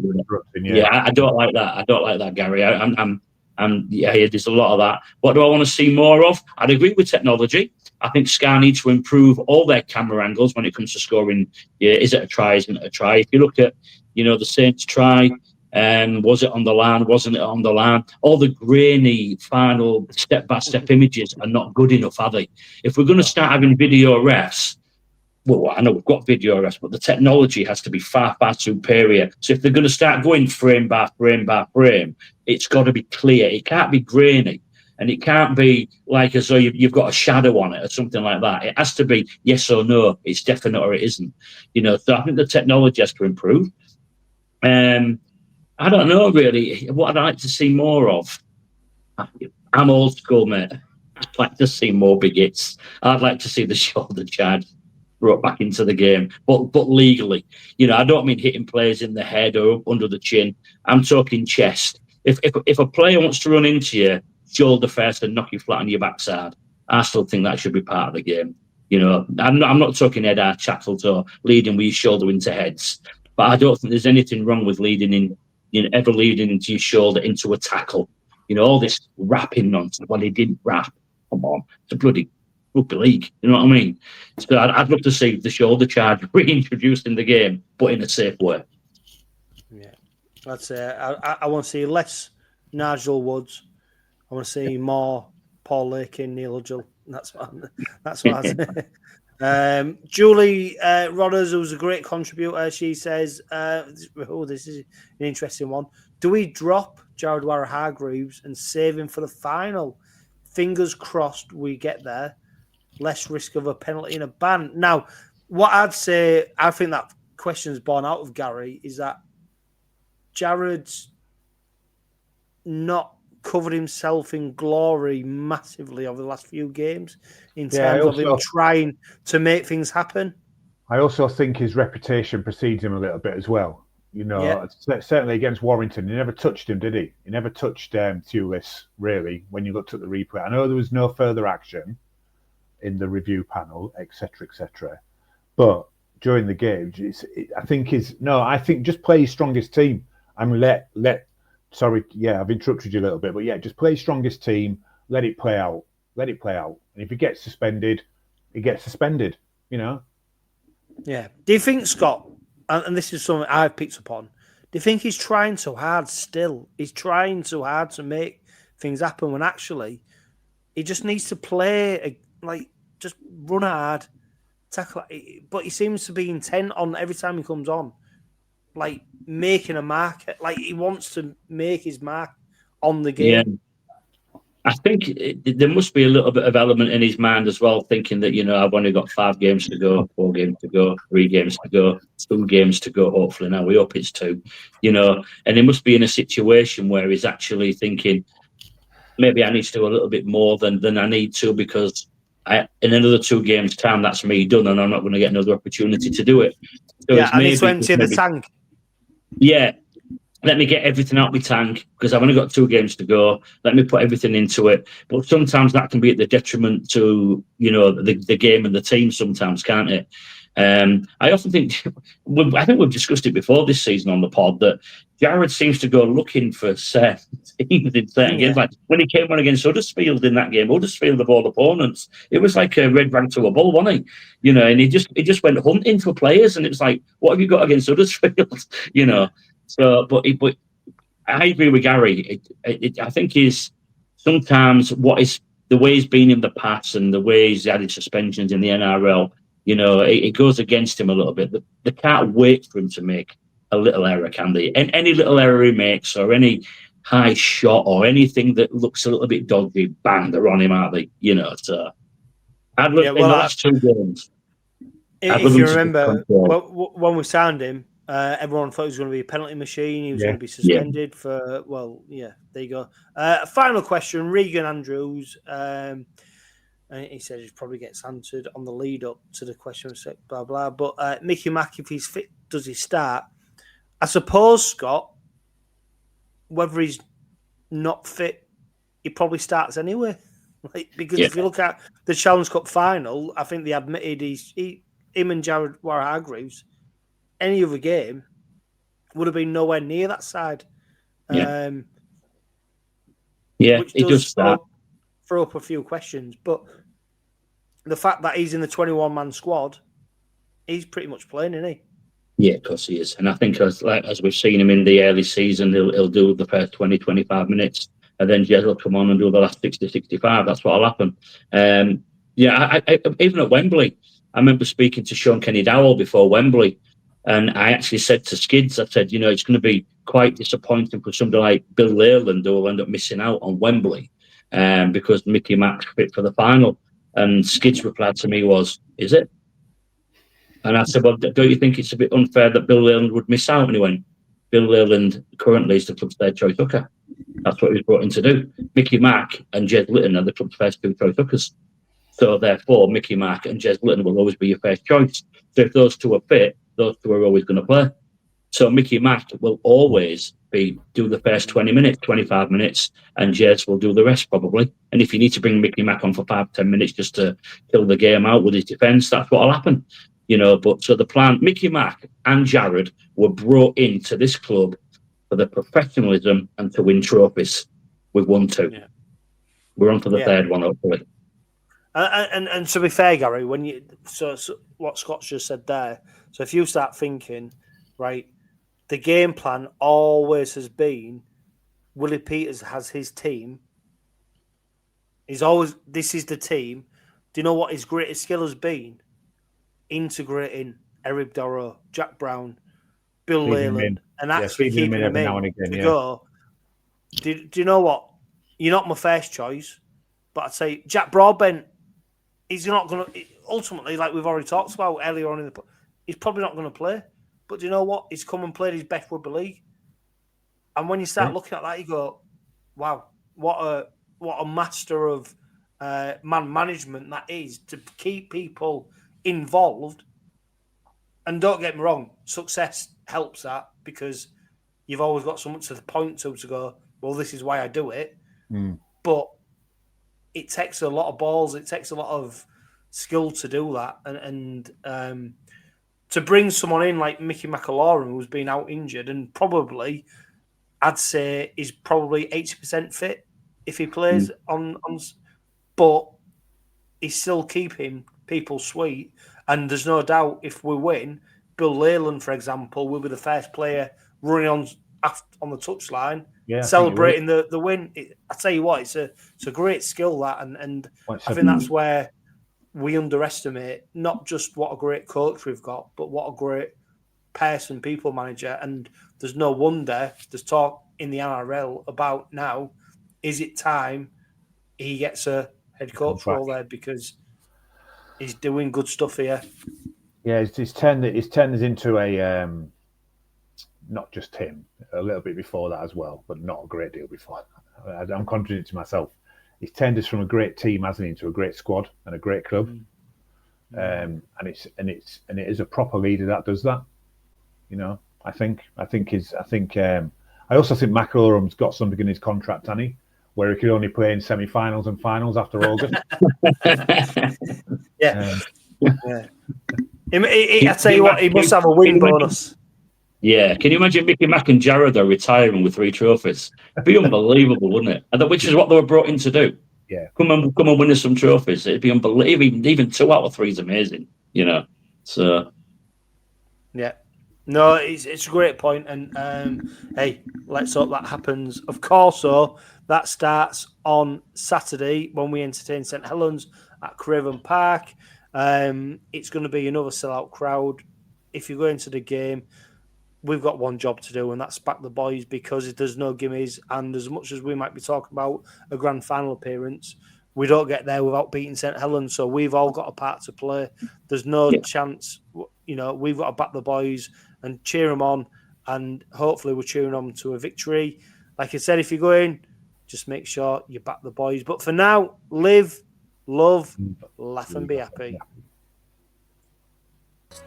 don't like that. I don't like that, Gary. There's a lot of that. What do I want to see more of? I'd agree with technology. I think Sky needs to improve all their camera angles when it comes to scoring. Yeah, is it a try? Isn't it a try? If you look at, you know, the Saints try, was it on the line? Wasn't it on the line? All the grainy final step-by-step images are not good enough, are they? If we're going to start having video refs, well, I know we've got video refs, but the technology has to be far, far superior. So if they're going to start going frame by frame by frame, it's got to be clear. It can't be grainy. And it can't be like as though you've got a shadow on it or something like that. It has to be yes or no. It's definite or it isn't. You know, so I think the technology has to improve. I don't know, really. What I'd like to see more of, I'm old school, mate. I'd like to see more big hits. I'd like to see the shoulder charge brought back into the game, but legally. You know, I don't mean hitting players in the head or under the chin. I'm talking chest. if a player wants to run into you shoulder first and knock you flat on your backside, I still think that should be part of the game. You know, I'm not talking head-hard tackles or leading with your shoulder into heads, but I don't think there's anything wrong with ever leading into your shoulder into a tackle. You know, all this wrapping nonsense. Well, he didn't wrap. Come on, it's a bloody rugby league. You know what I mean? So I'd love to see the shoulder charge reintroduced in the game, but in a safe way. Yeah, that's it. I want to see less Nigel Woods. I want to see more Paul Lakin, Neil Hudgell. That's what I say. Julie Rodders, who's a great contributor, she says, this is an interesting one. Do we drop 𝗬𝗏𝗏𝗀𝗏 and save him for the final? Fingers crossed we get there. Less risk of a penalty and a ban. Now, what I'd say, I think that question's born out of Gary, is that Jared's not covered himself in glory massively over the last few games in terms of him trying to make things happen. I also think his reputation precedes him a little bit as well. You know, certainly against Warrington, he never touched him, did he? He never touched 𝗬𝗏, really, when you looked at the replay. I know there was no further action in the review panel, etc., etc. But during the game, I think just play his strongest team and sorry, I've interrupted you a little bit, but just play his strongest team, let it play out. And if he gets suspended, he gets suspended, you know? Yeah. Do you think, Scott, and this is something I've picked up on, do you think he's trying so hard still? He's trying so hard to make things happen when actually he just needs to play, just run hard, tackle. But he seems to be intent on every time he comes on, making a mark. He wants to make his mark on the game. Yeah. I think there must be a little bit of element in his mind as well, thinking that, I've only got 5 games to go, 4 games to go, 3 games to go, 2 games to go, hopefully. Now we hope it's 2, and he must be in a situation where he's actually thinking, maybe I need to do a little bit more than I need to, because in another 2 games' time, that's me done, and I'm not going to get another opportunity to do it. So I need to empty the tank. Yeah. Let me get everything out my tank because I've only got 2 games to go. Let me put everything into it. But sometimes that can be at the detriment to, the game and the team sometimes, can't it? I often think, I think we've discussed it before this season on the pod, that Jared seems to go looking for certain teams in certain games. Like when he came on against Huddersfield in that game, Huddersfield of all opponents, it was like a red rag to a bull, wasn't he? And he just went hunting for players, and it was like, what have you got against Huddersfield? So, but I agree with Gary. I think he's sometimes the way he's been in the past and the way he's added suspensions in the NRL, it goes against him a little bit. They can't wait for him to make a little error, can they? And any little error he makes, or any high shot, or anything that looks a little bit dodgy, bang, they're on him, aren't they? So I'd look in the last 2 games. If you remember, when we signed him, everyone thought he was going to be a penalty machine. He was going to be suspended for, there you go. Final question, Regan Andrews. And he says he probably gets answered on the lead up to the question, blah, blah. But Mickey Mack, if he's fit, does he start? I suppose, Scott, whether he's not fit, he probably starts anyway. Because if you look at the Challenge Cup final, I think they admitted him and 𝗬𝗏𝗏𝗀𝗏𝗏, any other game would have been nowhere near that side. Which it does throw up a few questions. But the fact that he's in the 21-man squad, he's pretty much playing, isn't he? Yeah, of course he is. And I think as we've seen him in the early season, he'll do the first 20, 25 minutes, and then Jez will come on and do the last 60, 65. That's what will happen. I even at Wembley, I remember speaking to Sean Kenny-Dowell before Wembley, and I actually said to Skids, I said, it's going to be quite disappointing for somebody like Bill Leyland who will end up missing out on Wembley because Mickey Mack's fit for the final. And Skids' reply to me was, is it? And I said, well, don't you think it's a bit unfair that Bill Leyland would miss out? And he went, Bill Leyland currently is the club's third choice hooker. That's what he was brought in to do. Mickey Mack and Jez Litton are the club's first 2 choice hookers. So therefore, Mickey Mack and Jez Litton will always be your first choice. So if those 2 are fit, those 2 are always going to play. So Mickey Mack will always do the first 20 minutes, 25 minutes, and Jes will do the rest probably. And if you need to bring Mickey Mack on for 5-10 minutes just to kill the game out with his defence, that's what'll happen. But so the plan, Mickey Mack and Jared were brought into this club for the professionalism and to win trophies. We've won 2. Yeah. We're on for the third one, hopefully. And to be fair, Gary, when you so what Scott's just said there, so if you start thinking, right, the game plan always has been Willie Peters has his team. He's always, this is the team. Do you know what his greatest skill has been? Integrating Eric Dorrough, Jack Brown, Bill Leyland, and actually keeping him in to go. Do you know what? You're not my first choice, but I'd say Jack Broadbent, he's not going to, ultimately, like we've already talked about earlier on in the, he's probably not going to play. But do you know what? He's come and played his best rugby league. And when you start looking at that, you go, wow, what a master of man management that is to keep people involved. And don't get me wrong, success helps that because you've always got someone to point to go, well, this is why I do it. But it takes a lot of balls. It takes a lot of skill to do that. And to bring someone in like Micky McIlorum, who's been out injured and probably, I'd say, is probably 80% fit if he plays on, but he's still keeping people sweet. And there's no doubt if we win, Bill Leyland, for example, will be the first player running on the touchline, celebrating the win. I tell you what, it's a great skill that, and I think that's where we underestimate not just what a great coach we've got, but what a great person, people manager. And there's no wonder there's talk in the NRL about now, is it time he gets a head coach role there because he's doing good stuff here. Yeah, he's turned us into a not just him, a little bit before that as well, but not a great deal before. I'm contradicting myself. He's turned us from a great team, hasn't he, into a great squad and a great club. And it is a proper leader that does that. I also think McIlorum's got something in his contract, hasn't he, where he could only play in semi-finals and finals after August. I tell you what, he must have a win bonus. Yeah, can you imagine Mickey Mack and Jared are retiring with 3 trophies? It'd be unbelievable, wouldn't it? And which is what they were brought in to do. Yeah, come and win us some trophies. It'd be unbelievable. Even 2 out of 3 is amazing. So yeah, no, it's a great point. And hey, let's hope that happens. Of course, so that starts on Saturday when we entertain St Helens at Craven Park. It's going to be another sellout crowd. If you go into the game, we've got one job to do, and that's back the boys, because there's no gimmies. And as much as we might be talking about a grand final appearance, we don't get there without beating St Helens. So we've all got a part to play. There's no chance, we've got to back the boys and cheer them on. And hopefully we're cheering them to a victory. Like I said, if you go in, just make sure you back the boys. But for now, live, love, laugh and be happy.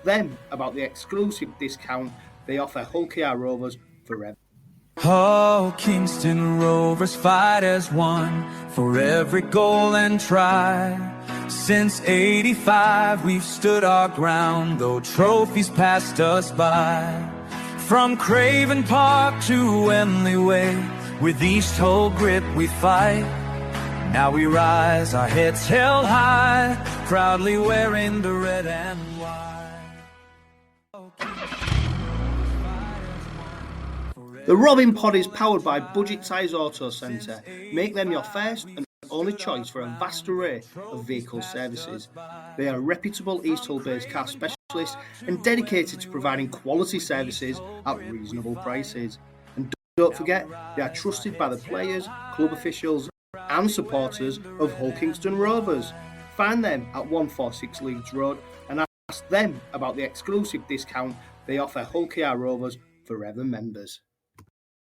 Them about the exclusive discount they offer Hull Kingston Rovers forever. Hull Kingston Rovers fight as one for every goal and try. Since '85 we've stood our ground, though trophies passed us by. From Craven Park to Wembley Way, with East Hull grip we fight. Now we rise, our heads held high, proudly wearing the red and white. The Robin Pod is powered by Budget Tyres Auto Centre. Make them your first and only choice for a vast array of vehicle services. They are reputable East Hull-based car specialists and dedicated to providing quality services at reasonable prices. And don't forget, they are trusted by the players, club officials and supporters of Hull Kingston Rovers. Find them at 146 Leeds Road and ask them about the exclusive discount they offer Hull Kingston Rovers Forever members.